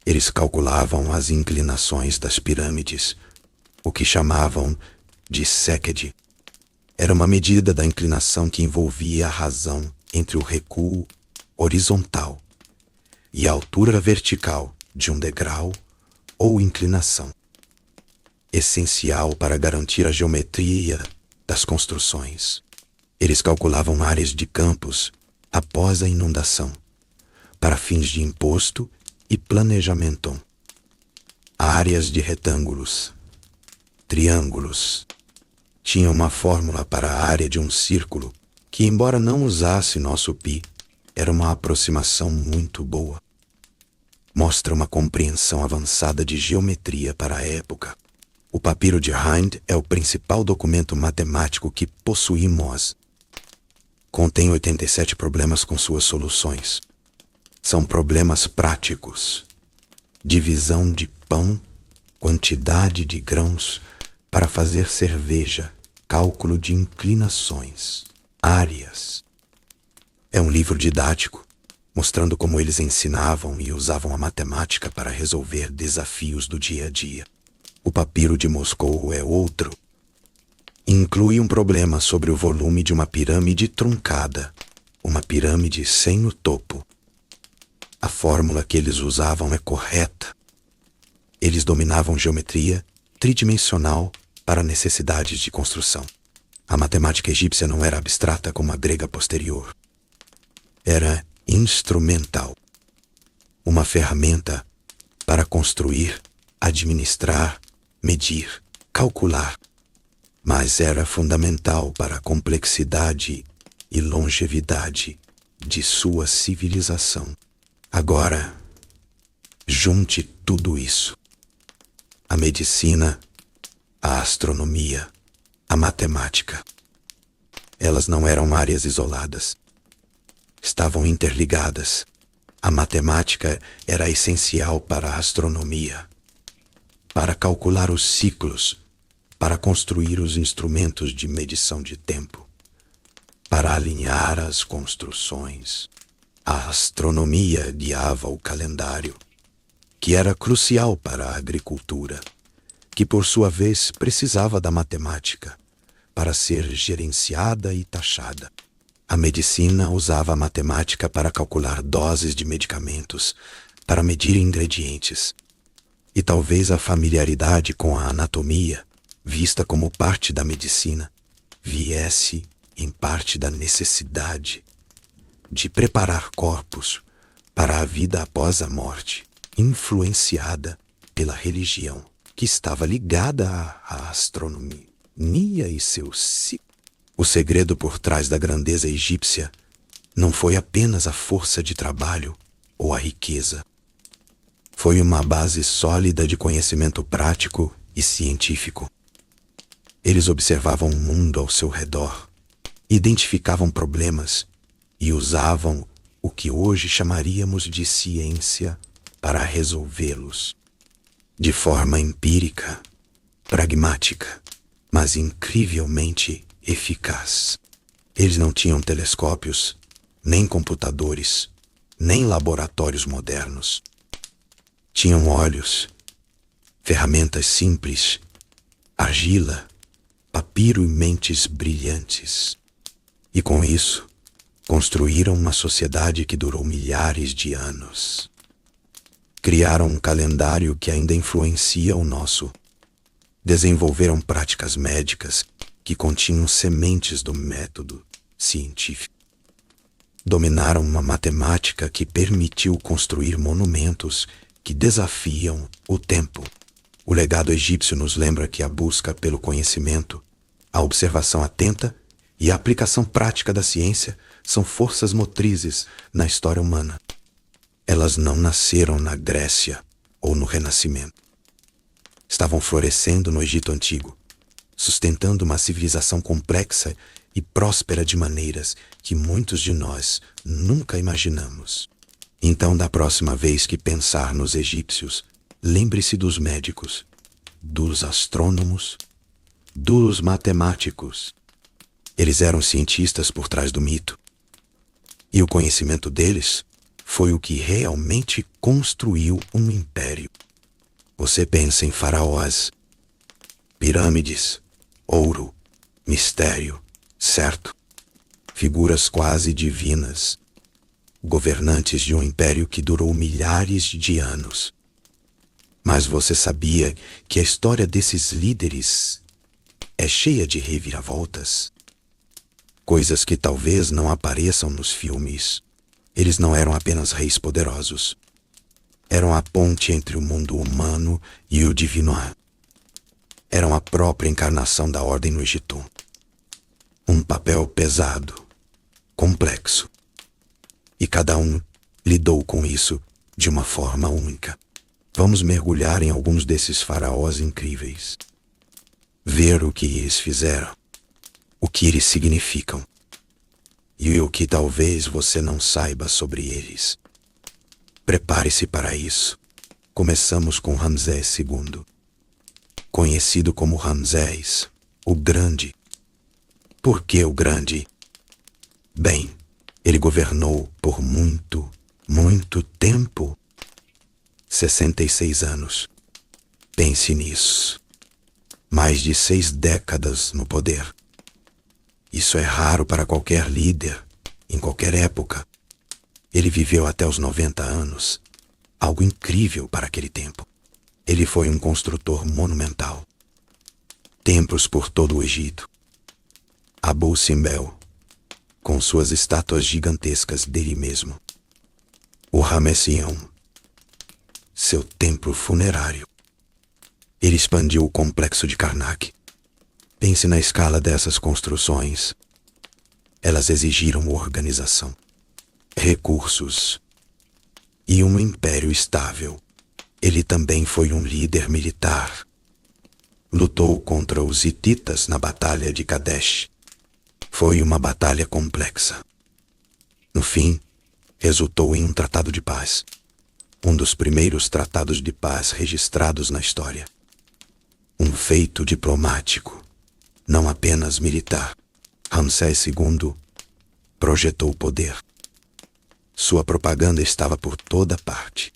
[SPEAKER 1] Eles calculavam as inclinações das pirâmides, o que chamavam de séquede. Era uma medida da inclinação que envolvia a razão entre o recuo horizontal e a altura vertical de um degrau ou inclinação, essencial para garantir a geometria das construções. Eles calculavam áreas de campos após a inundação, para fins de imposto e planejamento. Áreas de retângulos, triângulos. Tinha uma fórmula para a área de um círculo que, embora não usasse nosso π, era uma aproximação muito boa. Mostra uma compreensão avançada de geometria para a época. O papiro de Hind é o principal documento matemático que possuímos. Contém 87 problemas com suas soluções. São problemas práticos. Divisão de pão, quantidade de grãos para fazer cerveja, cálculo de inclinações, áreas. É um livro didático, mostrando como eles ensinavam e usavam a matemática para resolver desafios do dia a dia. O papiro de Moscou é outro. Inclui um problema sobre o volume de uma pirâmide truncada, uma pirâmide sem o topo. A fórmula que eles usavam é correta. Eles dominavam geometria tridimensional para necessidades de construção. A matemática egípcia não era abstrata como a grega posterior. Era instrumental. Uma ferramenta para construir, administrar, medir, calcular. Mas era fundamental para a complexidade e longevidade de sua civilização. Agora, junte tudo isso. A medicina, a astronomia, a matemática. Elas não eram áreas isoladas. Estavam interligadas. A matemática era essencial para a astronomia, para calcular os ciclos, para construir os instrumentos de medição de tempo, para alinhar as construções. A astronomia guiava o calendário, que era crucial para a agricultura, que por sua vez precisava da matemática para ser gerenciada e taxada. A medicina usava a matemática para calcular doses de medicamentos, para medir ingredientes. E talvez a familiaridade com a anatomia, vista como parte da medicina, viesse em parte da necessidade de preparar corpos para a vida após a morte, influenciada pela religião, que estava ligada à astronomia e seus ciclos. O segredo por trás da grandeza egípcia não foi apenas a força de trabalho ou a riqueza. Foi uma base sólida de conhecimento prático e científico. Eles observavam o mundo ao seu redor, identificavam problemas e usavam o que hoje chamaríamos de ciência para resolvê-los. De forma empírica, pragmática, mas incrivelmente eficaz. Eles não tinham telescópios, nem computadores, nem laboratórios modernos. Tinham olhos, ferramentas simples, argila, papiro e mentes brilhantes. E com isso, construíram uma sociedade que durou milhares de anos. Criaram um calendário que ainda influencia o nosso. Desenvolveram práticas médicas que continham sementes do método científico. Dominaram uma matemática que permitiu construir monumentos que desafiam o tempo. O legado egípcio nos lembra que a busca pelo conhecimento, a observação atenta e a aplicação prática da ciência são forças motrizes na história humana. Elas não nasceram na Grécia ou no Renascimento. Estavam florescendo no Egito Antigo, sustentando uma civilização complexa e próspera de maneiras que muitos de nós nunca imaginamos. Então, da próxima vez que pensar nos egípcios, lembre-se dos médicos, dos astrônomos, dos matemáticos. Eles eram cientistas por trás do mito. E o conhecimento deles foi o que realmente construiu um império. Você pensa em faraós, pirâmides, ouro, mistério, certo? Figuras quase divinas, governantes de um império que durou milhares de anos. Mas você sabia que a história desses líderes é cheia de reviravoltas? Coisas que talvez não apareçam nos filmes. Eles não eram apenas reis poderosos. Eram a ponte entre o mundo humano e o divino. Eram a própria encarnação da ordem no Egito. Um papel pesado, complexo. E cada um lidou com isso de uma forma única. Vamos mergulhar em alguns desses faraós incríveis. Ver o que eles fizeram, o que eles significam e o que talvez você não saiba sobre eles. Prepare-se para isso. Começamos com Ramsés II, conhecido como Ramsés, o Grande. Por que o Grande? Bem, ele governou por muito tempo. 66 anos. Pense nisso. Mais de 6 décadas no poder. Isso é raro para qualquer líder, em qualquer época. Ele viveu até os 90 anos. Algo incrível para aquele tempo. Ele foi um construtor monumental. Templos por todo o Egito. Abu Simbel, com suas estátuas gigantescas dele mesmo. O Ramessião, seu templo funerário. Ele expandiu o complexo de Karnak. Pense na escala dessas construções. Elas exigiram organização, recursos e um império estável. Ele também foi um líder militar. Lutou contra os hititas na Batalha de Kadesh. Foi uma batalha complexa. No fim, resultou em um tratado de paz. Um dos primeiros tratados de paz registrados na história. Um feito diplomático, não apenas militar. Ramsés II projetou o poder. Sua propaganda estava por toda parte.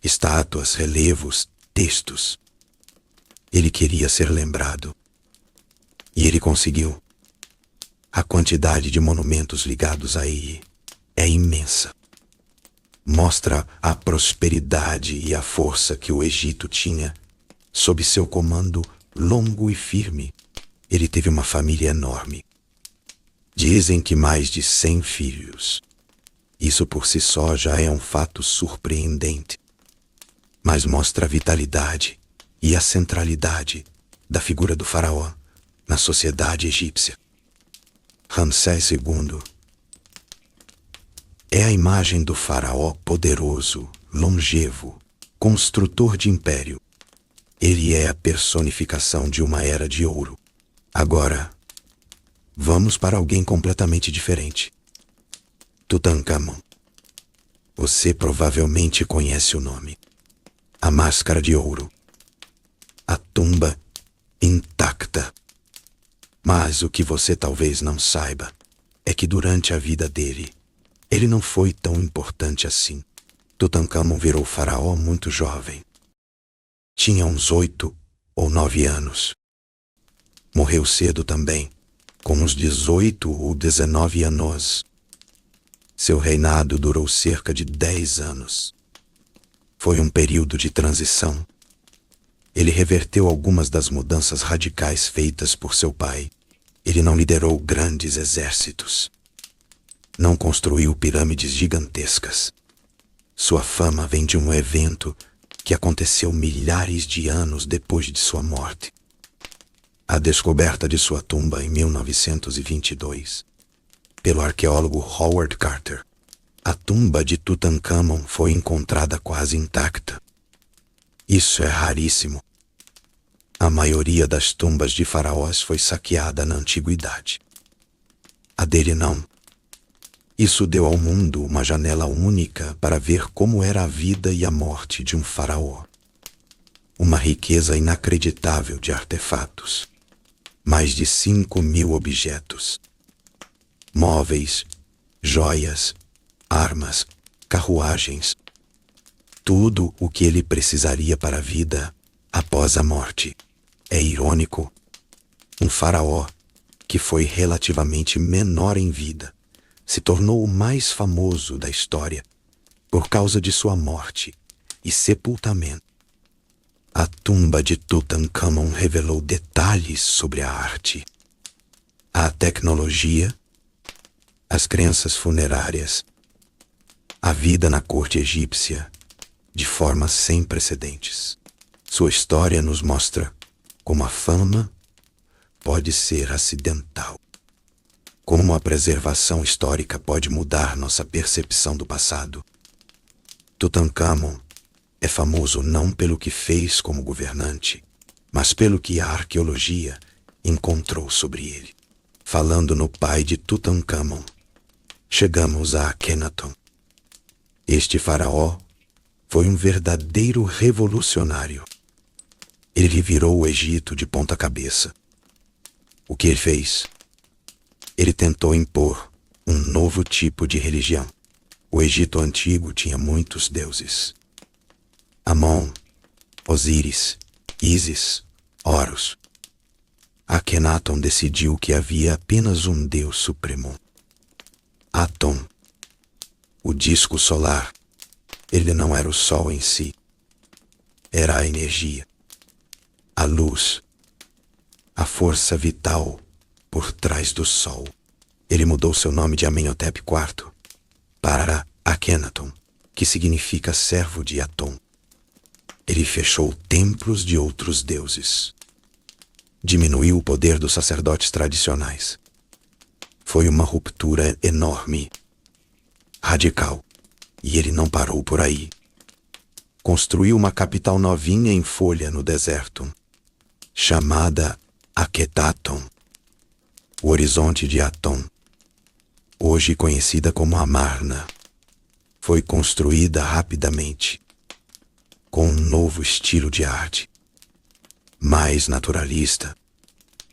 [SPEAKER 1] Estátuas, relevos, textos. Ele queria ser lembrado. E ele conseguiu. A quantidade de monumentos ligados a ele é imensa. Mostra a prosperidade e a força que o Egito tinha sob seu comando longo e firme. Ele teve uma família enorme. Dizem que mais de 100 filhos. Isso por si só já é um fato surpreendente. Mas mostra a vitalidade e a centralidade da figura do faraó na sociedade egípcia. Ramsés II é a imagem do faraó poderoso, longevo, construtor de império. Ele é a personificação de uma era de ouro. Agora, vamos para alguém completamente diferente. Tutancâmon. Você provavelmente conhece o nome. A máscara de ouro. A tumba intacta. Mas o que você talvez não saiba é que durante a vida dele, ele não foi tão importante assim. Tutancâmon virou faraó muito jovem. Tinha uns 8 ou 9 anos. Morreu cedo também, com uns 18 ou 19 anos. Seu reinado durou cerca de 10 anos. Foi um período de transição. Ele reverteu algumas das mudanças radicais feitas por seu pai. Ele não liderou grandes exércitos. Não construiu pirâmides gigantescas. Sua fama vem de um evento que aconteceu milhares de anos depois de sua morte. A descoberta de sua tumba em 1922, pelo arqueólogo Howard Carter. A tumba de Tutancâmon foi encontrada quase intacta. Isso é raríssimo. A maioria das tumbas de faraós foi saqueada na antiguidade. A dele não. Isso deu ao mundo uma janela única para ver como era a vida e a morte de um faraó. Uma riqueza inacreditável de artefatos. Mais de 5.000 objetos. Móveis, joias, armas, carruagens, tudo o que ele precisaria para a vida após a morte. É irônico, um faraó que foi relativamente menor em vida se tornou o mais famoso da história por causa de sua morte e sepultamento. A tumba de Tutankhamon revelou detalhes sobre a arte, a tecnologia, as crenças funerárias, a vida na corte egípcia de forma sem precedentes. Sua história nos mostra como a fama pode ser acidental, como a preservação histórica pode mudar nossa percepção do passado. Tutankhamon é famoso não pelo que fez como governante, mas pelo que a arqueologia encontrou sobre ele. Falando no pai de Tutankhamon, chegamos a Akhenaton. Este faraó foi um verdadeiro revolucionário. Ele virou o Egito de ponta cabeça. O que ele fez? Ele tentou impor um novo tipo de religião. O Egito antigo tinha muitos deuses: Amon, Osíris, Ísis, Horus. Akhenaton decidiu que havia apenas um Deus supremo, Aton, o disco solar. Ele não era o sol em si, era a energia, a luz, a força vital por trás do sol. Ele mudou seu nome de Amenhotep IV para Akhenaton, que significa servo de Aton. Ele fechou templos de outros deuses. Diminuiu o poder dos sacerdotes tradicionais. Foi uma ruptura enorme, radical, e ele não parou por aí. Construiu uma capital novinha em folha no deserto, chamada Akhetaton, o horizonte de Aton, hoje conhecida como Amarna. Foi construída rapidamente, com um novo estilo de arte, mais naturalista,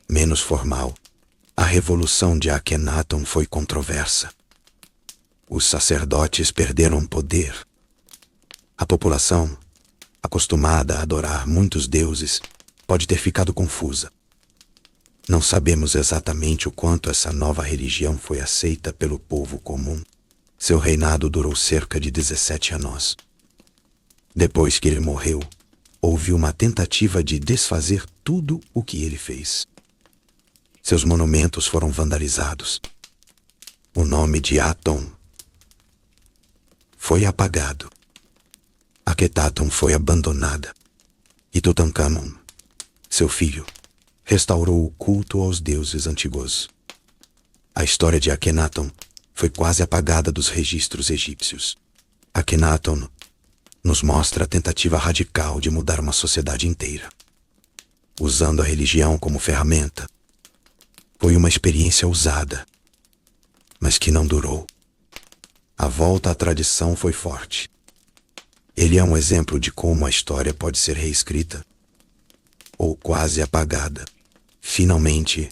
[SPEAKER 1] menos formal. A revolução de Akhenaton foi controversa. Os sacerdotes perderam poder. A população, acostumada a adorar muitos deuses, pode ter ficado confusa. Não sabemos exatamente o quanto essa nova religião foi aceita pelo povo comum. Seu reinado durou cerca de 17 anos. Depois que ele morreu, houve uma tentativa de desfazer tudo o que ele fez. Seus monumentos foram vandalizados. O nome de Aton foi apagado. Akhetaton foi abandonada. E Tutankhamon, seu filho, restaurou o culto aos deuses antigos. A história de Akhenaton foi quase apagada dos registros egípcios. Akhenaton nos mostra a tentativa radical de mudar uma sociedade inteira, usando a religião como ferramenta. Foi uma experiência ousada, mas que não durou. A volta à tradição foi forte. Ele é um exemplo de como a história pode ser reescrita, ou quase apagada. Finalmente,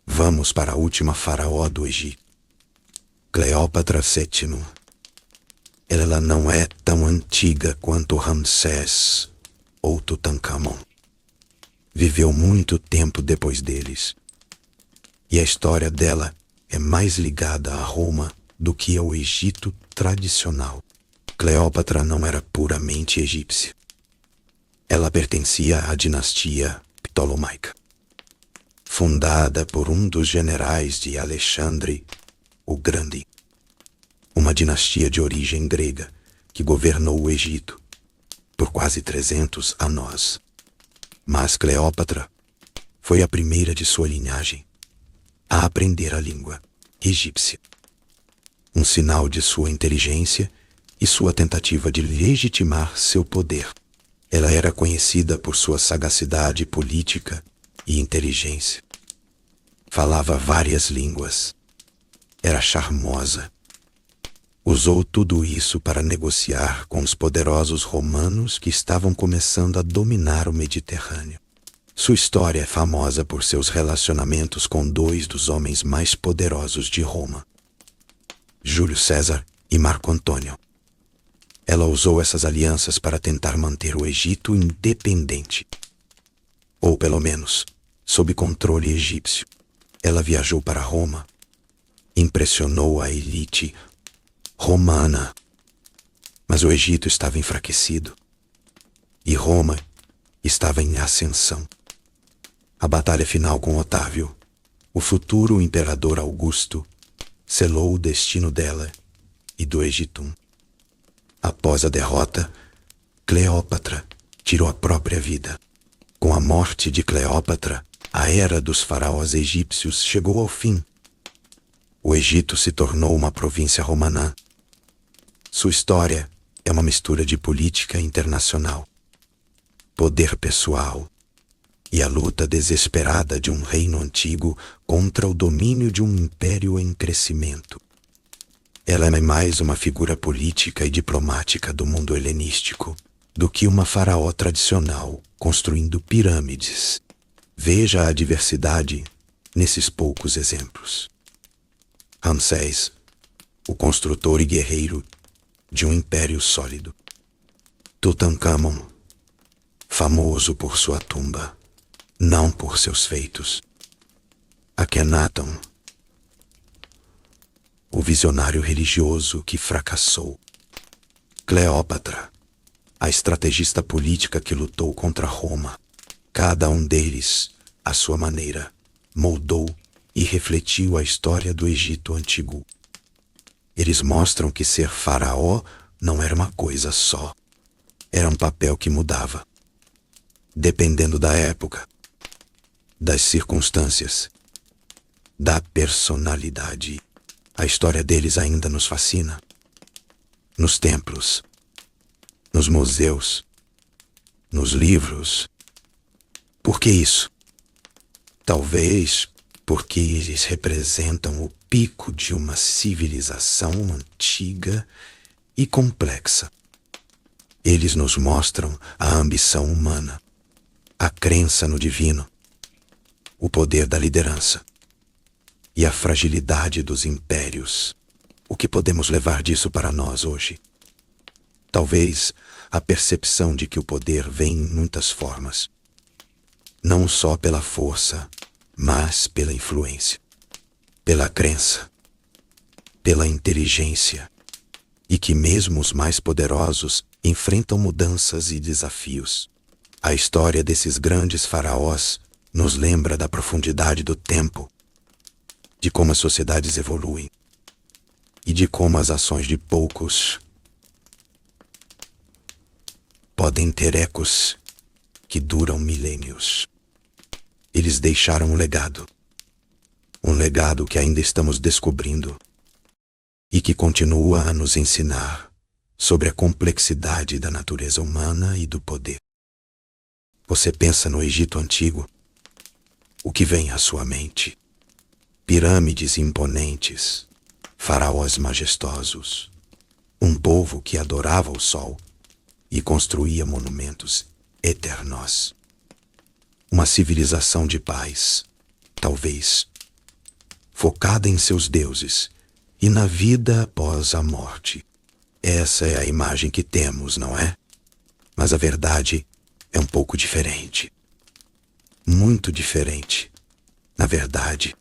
[SPEAKER 1] vamos para a última faraó do Egito, Cleópatra VII. Ela não é tão antiga quanto Ramsés ou Tutankhamon. Viveu muito tempo depois deles. E a história dela é mais ligada a Roma do que ao Egito tradicional. Cleópatra não era puramente egípcia. Ela pertencia à dinastia Ptolomaica, fundada por um dos generais de Alexandre o Grande, uma dinastia de origem grega que governou o Egito por quase 300 anos. Mas Cleópatra foi a primeira de sua linhagem a aprender a língua egípcia, um sinal de sua inteligência e sua tentativa de legitimar seu poder. Ela era conhecida por sua sagacidade política e inteligência. Falava várias línguas. Era charmosa. Usou tudo isso para negociar com os poderosos romanos que estavam começando a dominar o Mediterrâneo. Sua história é famosa por seus relacionamentos com dois dos homens mais poderosos de Roma, Júlio César e Marco Antônio. Ela usou essas alianças para tentar manter o Egito independente, ou pelo menos sob controle egípcio. Ela viajou para Roma, impressionou a elite romana, mas o Egito estava enfraquecido e Roma estava em ascensão. A batalha final com Otávio, o futuro imperador Augusto, selou o destino dela e do Egito. Após a derrota, Cleópatra tirou a própria vida. Com a morte de Cleópatra, a era dos faraós egípcios chegou ao fim. O Egito se tornou uma província romana. Sua história é uma mistura de política internacional, poder pessoal e a luta desesperada de um reino antigo contra o domínio de um império em crescimento. Ela é mais uma figura política e diplomática do mundo helenístico do que uma faraó tradicional construindo pirâmides. Veja a diversidade nesses poucos exemplos. Ramsés, o construtor e guerreiro de um império sólido. Tutancâmon, famoso por sua tumba, não por seus feitos. Akhenaton, o visionário religioso que fracassou. Cleópatra, a estrategista política que lutou contra Roma. Cada um deles, à sua maneira, moldou e refletiu a história do Egito antigo. Eles mostram que ser faraó não era uma coisa só. Era um papel que mudava, dependendo da época, das circunstâncias, da personalidade. A história deles ainda nos fascina. Nos templos, nos museus, nos livros. Por que isso? Talvez porque eles representam o pico de uma civilização antiga e complexa. Eles nos mostram a ambição humana, a crença no divino, o poder da liderança e a fragilidade dos impérios. O que podemos levar disso para nós hoje? Talvez a percepção de que o poder vem em muitas formas, não só pela força, mas pela influência, pela crença, pela inteligência, e que mesmo os mais poderosos enfrentam mudanças e desafios. A história desses grandes faraós nos lembra da profundidade do tempo, de como as sociedades evoluem e de como as ações de poucos podem ter ecos que duram milênios. Eles deixaram um legado que ainda estamos descobrindo e que continua a nos ensinar sobre a complexidade da natureza humana e do poder. Você pensa no Egito Antigo? O que vem à sua mente? Pirâmides imponentes, faraós majestosos, um povo que adorava o sol e construía monumentos eternos. Uma civilização de paz, talvez, focada em seus deuses e na vida após a morte. Essa é a imagem que temos, não é? Mas a verdade é um pouco diferente. Muito diferente. Na verdade,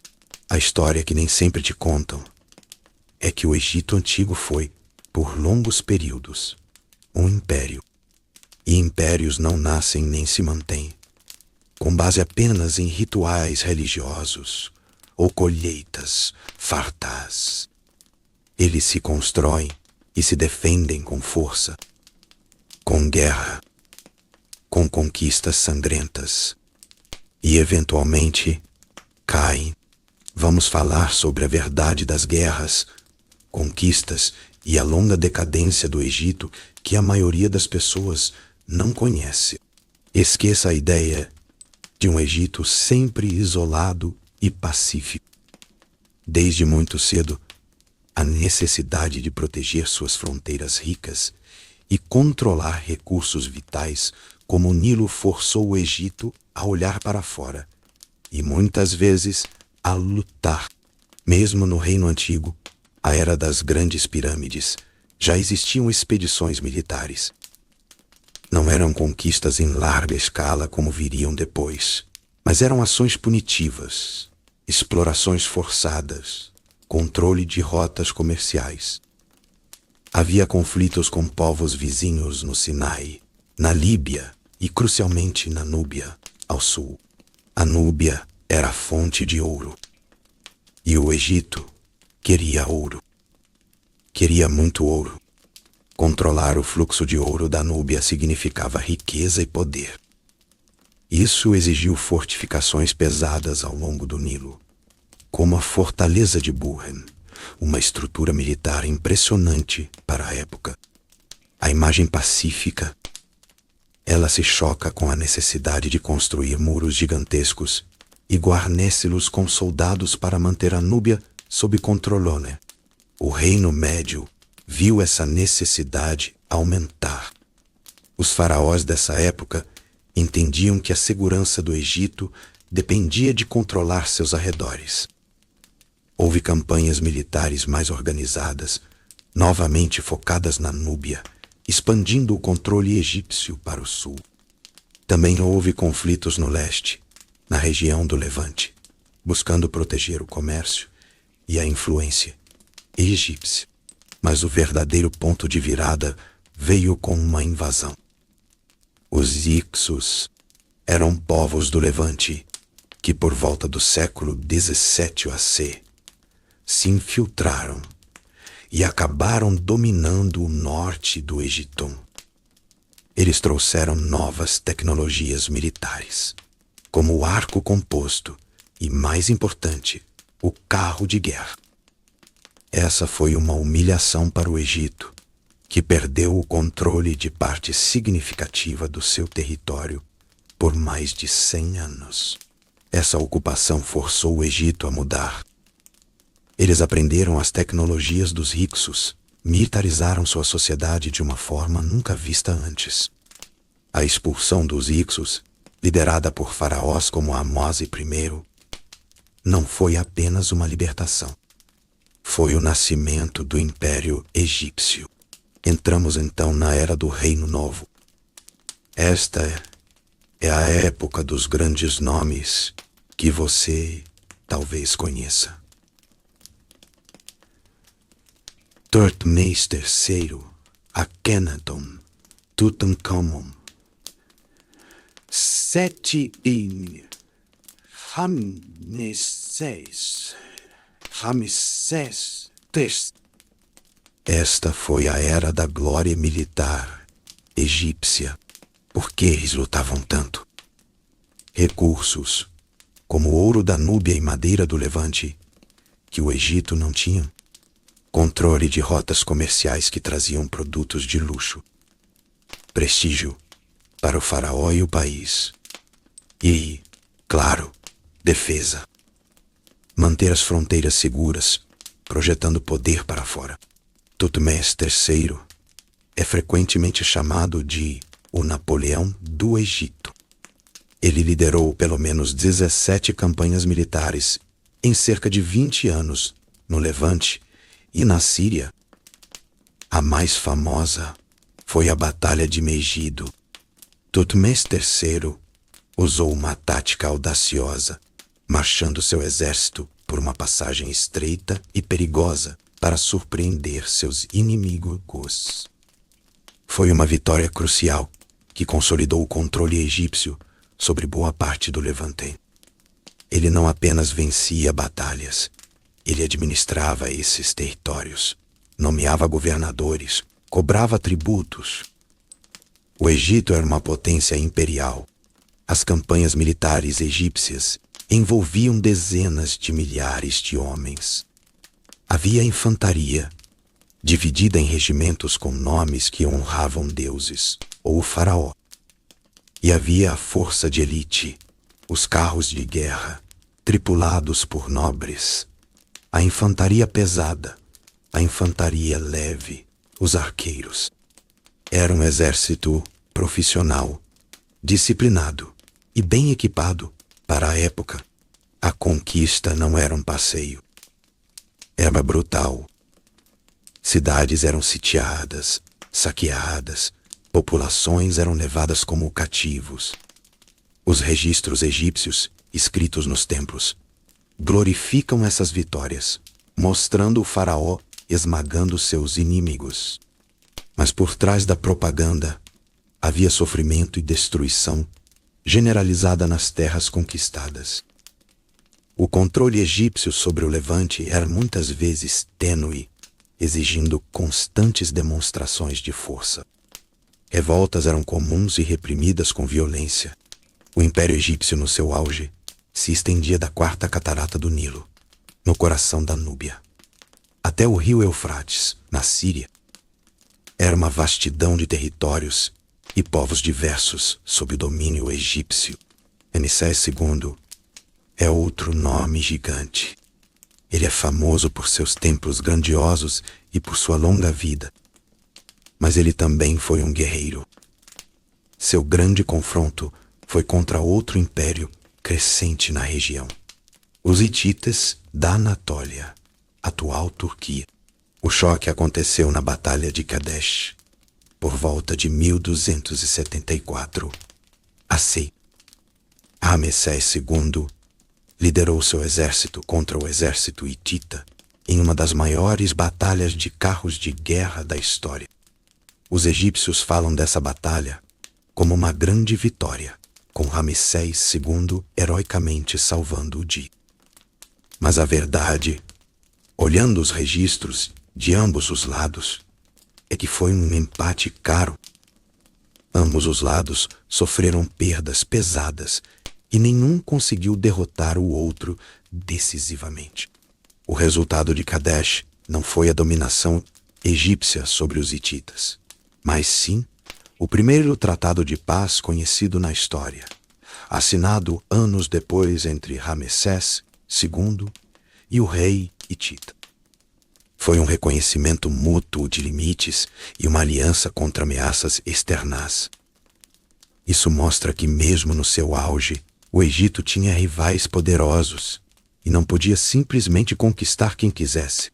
[SPEAKER 1] a história que nem sempre te contam é que o Egito Antigo foi, por longos períodos, um império. E impérios não nascem nem se mantêm com base apenas em rituais religiosos ou colheitas fartas. Eles se constroem e se defendem com força, com guerra, com conquistas sangrentas e, eventualmente, caem. Vamos falar sobre a verdade das guerras, conquistas e a longa decadência do Egito que a maioria das pessoas não conhece. Esqueça a ideia de um Egito sempre isolado e pacífico. Desde muito cedo, a necessidade de proteger suas fronteiras ricas e controlar recursos vitais como o Nilo forçou o Egito a olhar para fora e muitas vezes a lutar. Mesmo no Reino Antigo, a era das grandes pirâmides já existiam expedições militares. Não eram conquistas em larga escala como viriam depois, mas eram ações punitivas, explorações forçadas, controle de rotas comerciais. Havia conflitos com povos vizinhos no Sinai, na Líbia e, crucialmente, na Núbia, ao sul. A Núbia era a fonte de ouro. E o Egito queria ouro. Queria muito ouro. Controlar o fluxo de ouro da Núbia significava riqueza e poder. Isso exigiu fortificações pesadas ao longo do Nilo, como a Fortaleza de Buren, uma estrutura militar impressionante para a época. A imagem pacífica, ela se choca com a necessidade de construir muros gigantescos e guarnece-los com soldados para manter a Núbia sob controle. O Reino Médio viu essa necessidade aumentar. Os faraós dessa época entendiam que a segurança do Egito dependia de controlar seus arredores. Houve campanhas militares mais organizadas, novamente focadas na Núbia, expandindo o controle egípcio para o sul. Também houve conflitos no leste, na região do Levante, buscando proteger o comércio e a influência egípcia. Mas o verdadeiro ponto de virada veio com uma invasão. Os Hicsos eram povos do Levante que, por volta do século 17 AC, se infiltraram e acabaram dominando o norte do Egito. Eles trouxeram novas tecnologias militares, como o arco composto e, mais importante, o carro de guerra. Essa foi uma humilhação para o Egito, que perdeu o controle de parte significativa do seu território por mais de 100 anos. Essa ocupação forçou o Egito a mudar. Eles aprenderam as tecnologias dos Hicsos, militarizaram sua sociedade de uma forma nunca vista antes. A expulsão dos Hicsos, liderada por faraós como Amós I, não foi apenas uma libertação. Foi o nascimento do Império Egípcio. Entramos então na Era do Reino Novo. Esta é a época dos grandes nomes que você talvez conheça. Thutmose III, Akhenaton, Tutankhamon, Seti e Ramsés III. Esta foi a era da glória militar egípcia. Por que eles lutavam tanto? Recursos, como ouro da Núbia e madeira do Levante, que o Egito não tinha. Controle de rotas comerciais que traziam produtos de luxo. Prestígio para o faraó e o país. E, claro, defesa. Manter as fronteiras seguras, projetando poder para fora. Thutmose III é frequentemente chamado de o Napoleão do Egito. Ele liderou pelo menos 17 campanhas militares em cerca de 20 anos no Levante e na Síria. A mais famosa foi a Batalha de Megido. Thutmose III usou uma tática audaciosa, marchando seu exército por uma passagem estreita e perigosa para surpreender seus inimigos. Foi uma vitória crucial que consolidou o controle egípcio sobre boa parte do Levante. Ele não apenas vencia batalhas, ele administrava esses territórios, nomeava governadores, cobrava tributos. O Egito era uma potência imperial. As campanhas militares egípcias envolviam dezenas de milhares de homens. Havia infantaria, dividida em regimentos com nomes que honravam deuses ou o faraó. E havia a força de elite, os carros de guerra, tripulados por nobres, a infantaria pesada, a infantaria leve, os arqueiros. Era um exército profissional, disciplinado e bem equipado para a época. A conquista não era um passeio. Era brutal. Cidades eram sitiadas, saqueadas, populações eram levadas como cativos. Os registros egípcios, escritos nos templos, glorificam essas vitórias, mostrando o faraó esmagando seus inimigos. Mas por trás da propaganda, havia sofrimento e destruição generalizada nas terras conquistadas. O controle egípcio sobre o Levante era muitas vezes tênue, exigindo constantes demonstrações de força. Revoltas eram comuns e reprimidas com violência. O Império Egípcio, no seu auge, se estendia da quarta catarata do Nilo, no coração da Núbia, até o rio Eufrates, na Síria. Era uma vastidão de territórios e povos diversos sob o domínio egípcio. Ramsés II é outro nome gigante. Ele é famoso por seus templos grandiosos e por sua longa vida. Mas ele também foi um guerreiro. Seu grande confronto foi contra outro império crescente na região, os hititas da Anatólia, atual Turquia. O choque aconteceu na Batalha de Kadesh, por volta de 1274 AC. Ramsés II liderou seu exército contra o exército hitita em uma das maiores batalhas de carros de guerra da história. Os egípcios falam dessa batalha como uma grande vitória, com Ramsés II heroicamente salvando o dia. Mas a verdade, olhando os registros de ambos os lados, é que foi um empate caro. Ambos os lados sofreram perdas pesadas e nenhum conseguiu derrotar o outro decisivamente. O resultado de Kadesh não foi a dominação egípcia sobre os hititas, mas sim o primeiro tratado de paz conhecido na história, assinado anos depois entre Ramsés II e o rei hitita. Foi um reconhecimento mútuo de limites e uma aliança contra ameaças externas. Isso mostra que mesmo no seu auge, o Egito tinha rivais poderosos e não podia simplesmente conquistar quem quisesse.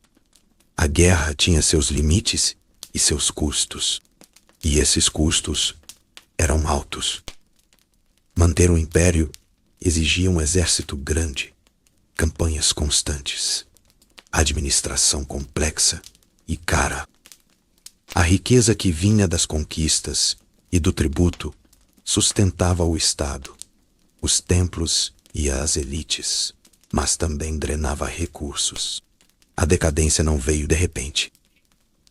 [SPEAKER 1] A guerra tinha seus limites e seus custos, e esses custos eram altos. Manter um império exigia um exército grande, campanhas constantes, administração complexa e cara. A riqueza que vinha das conquistas e do tributo sustentava o Estado, os templos e as elites, mas também drenava recursos. A decadência não veio de repente.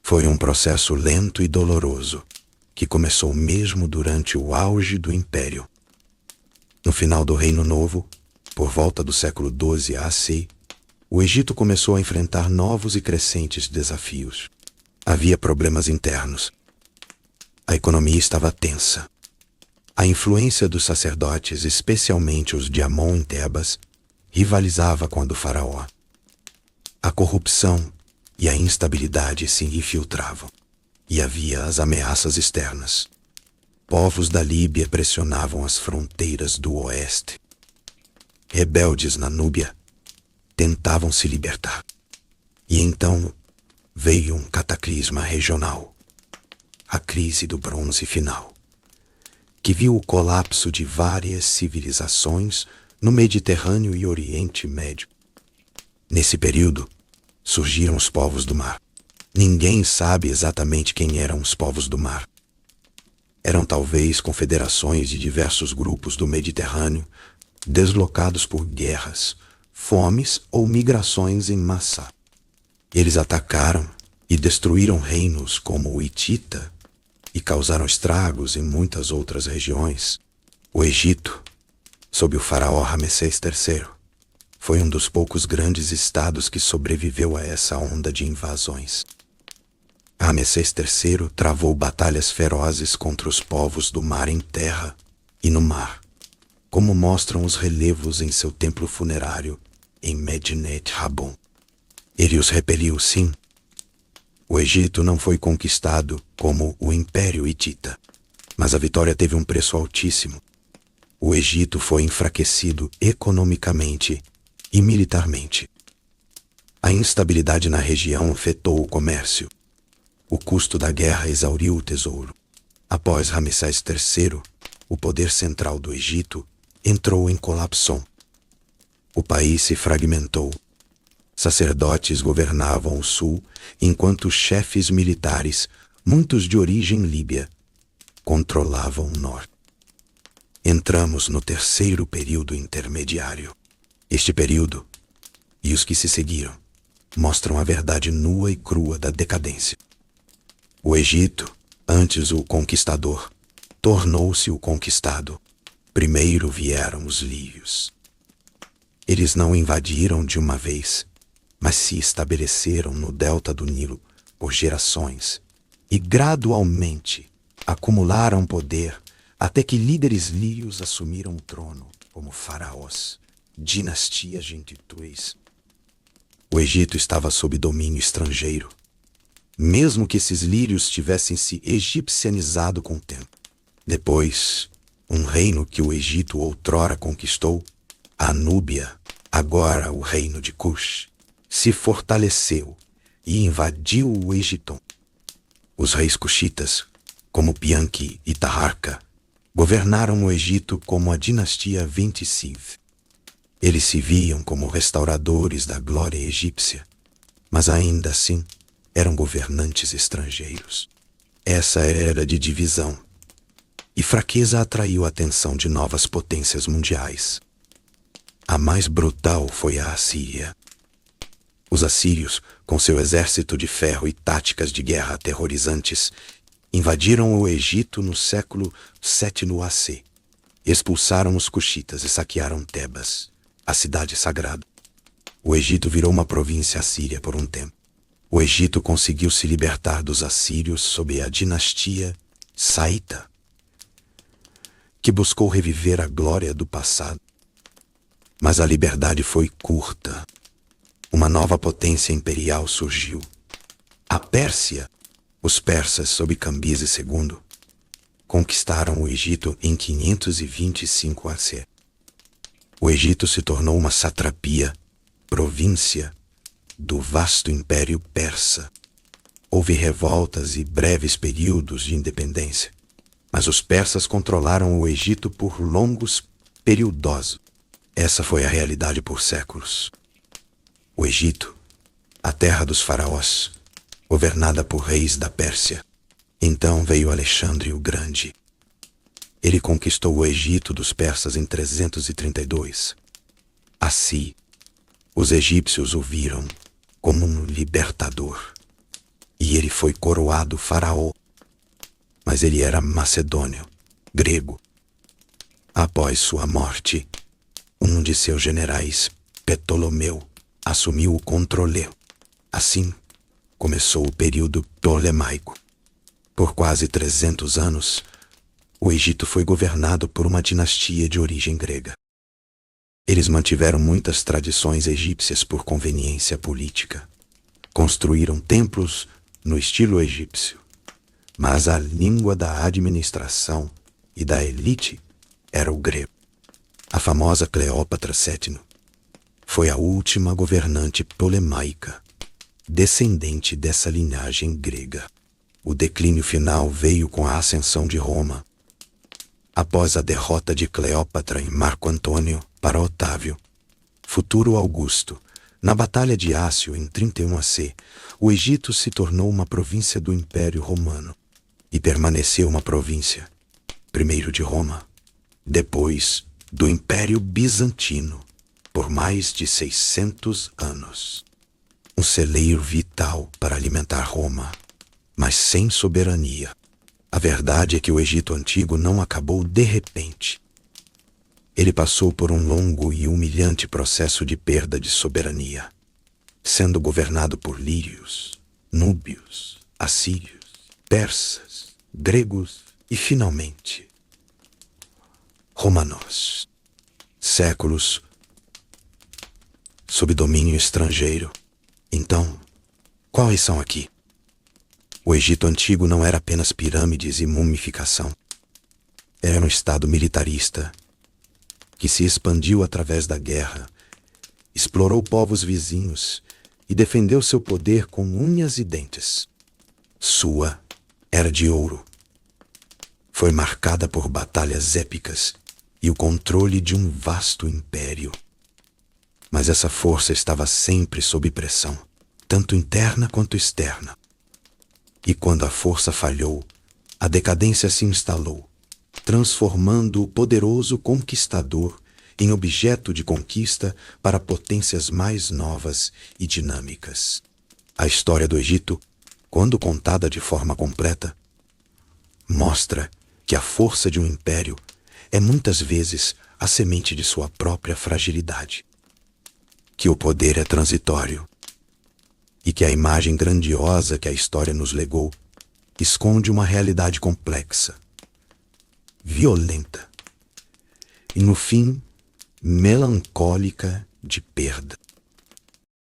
[SPEAKER 1] Foi um processo lento e doloroso, que começou mesmo durante o auge do Império. No final do Reino Novo, por volta do século XII AC, o Egito começou a enfrentar novos e crescentes desafios. Havia problemas internos. A economia estava tensa. A influência dos sacerdotes, especialmente os de Amon em Tebas, rivalizava com a do faraó. A corrupção e a instabilidade se infiltravam, e havia as ameaças externas. Povos da Líbia pressionavam as fronteiras do oeste. Rebeldes na Núbia tentavam se libertar. E então veio um cataclisma regional, a crise do Bronze Final, que viu o colapso de várias civilizações no Mediterrâneo e Oriente Médio. Nesse período, surgiram os povos do mar. Ninguém sabe exatamente quem eram os povos do mar. Eram talvez confederações de diversos grupos do Mediterrâneo, deslocados por guerras, fomes ou migrações em massa. Eles atacaram e destruíram reinos como o Hitita e causaram estragos em muitas outras regiões. O Egito, sob o faraó Ramsés III, foi um dos poucos grandes estados que sobreviveu a essa onda de invasões. Ramsés III travou batalhas ferozes contra os povos do mar em terra e no mar, como mostram os relevos em seu templo funerário em Medinet Habon. Ele os repeliu, sim. O Egito não foi conquistado como o Império Hitita, mas a vitória teve um preço altíssimo. O Egito foi enfraquecido economicamente e militarmente. A instabilidade na região afetou o comércio, O custo da guerra exauriu o tesouro. Após Ramsés III, o poder central do Egito entrou em colapso. O país se fragmentou. Sacerdotes governavam o sul, enquanto chefes militares, muitos de origem líbia, controlavam o norte. Entramos no terceiro período intermediário. Este período, e os que se seguiram, mostram a verdade nua e crua da decadência. O Egito, antes o conquistador, tornou-se o conquistado. Primeiro vieram os lírios. Eles não invadiram de uma vez, mas se estabeleceram no delta do Nilo por gerações e gradualmente acumularam poder até que líderes lírios assumiram o trono como faraós, dinastia Gentituis. O Egito estava sob domínio estrangeiro, mesmo que esses lírios tivessem se egipcianizado com o tempo. Depois, um reino que o Egito outrora conquistou, a Núbia, agora o reino de Cush, se fortaleceu e invadiu o Egito. Os reis cuxitas, como Pianki e Taharka, governaram o Egito como a dinastia Ventisiv. Eles se viam como restauradores da glória egípcia, mas ainda assim eram governantes estrangeiros. Essa era de divisão, e fraqueza atraiu a atenção de novas potências mundiais. A mais brutal foi a Assíria. Os assírios, com seu exército de ferro e táticas de guerra aterrorizantes, invadiram o Egito no século VII AC. Expulsaram os cuxitas e saquearam Tebas, a cidade sagrada. O Egito virou uma província assíria por um tempo. O Egito conseguiu se libertar dos assírios sob a dinastia Saíta, que buscou reviver a glória do passado. Mas a liberdade foi curta. Uma nova potência imperial surgiu. A Pérsia. Os persas, sob Cambises II, conquistaram o Egito em 525 AC. O Egito se tornou uma satrapia, província, do vasto império persa. Houve revoltas e breves períodos de independência, mas os persas controlaram o Egito por longos períodos. Essa foi a realidade por séculos. O Egito, a terra dos faraós, governada por reis da Pérsia. Então veio Alexandre o Grande. Ele conquistou o Egito dos persas em 332. Assim, os egípcios o viram como um libertador, e ele foi coroado faraó. Mas ele era macedônio, grego. Após sua morte, um de seus generais, Ptolomeu, assumiu o controle. Assim, começou o período ptolemaico. Por quase 300 anos, o Egito foi governado por uma dinastia de origem grega. Eles mantiveram muitas tradições egípcias por conveniência política. Construíram templos no estilo egípcio, mas a língua da administração e da elite era o grego. A famosa Cleópatra VII foi a última governante ptolemaica, descendente dessa linhagem grega. O declínio final veio com a ascensão de Roma. Após a derrota de Cleópatra em Marco Antônio para Otávio, futuro Augusto, na Batalha de Ácio em 31 AC, o Egito se tornou uma província do Império Romano e permaneceu uma província, primeiro de Roma, depois do Império Bizantino, por mais de 600 anos. Um celeiro vital para alimentar Roma, mas sem soberania. A verdade é que o Egito Antigo não acabou de repente. Ele passou por um longo e humilhante processo de perda de soberania, sendo governado por lírios, núbios, assírios, persas, gregos e, finalmente, romanos. Séculos sob domínio estrangeiro. Então, quais são aqui? O Egito Antigo não era apenas pirâmides e mumificação. Era um estado militarista que se expandiu através da guerra, explorou povos vizinhos e defendeu seu poder com unhas e dentes. Sua era de ouro. Foi marcada por batalhas épicas e o controle de um vasto império. Mas essa força estava sempre sob pressão, tanto interna quanto externa. E quando a força falhou, a decadência se instalou, transformando o poderoso conquistador em objeto de conquista para potências mais novas e dinâmicas. A história do Egito, quando contada de forma completa, mostra que a força de um império é muitas vezes a semente de sua própria fragilidade, que o poder é transitório e que a imagem grandiosa que a história nos legou esconde uma realidade complexa, violenta e, no fim, melancólica de perda.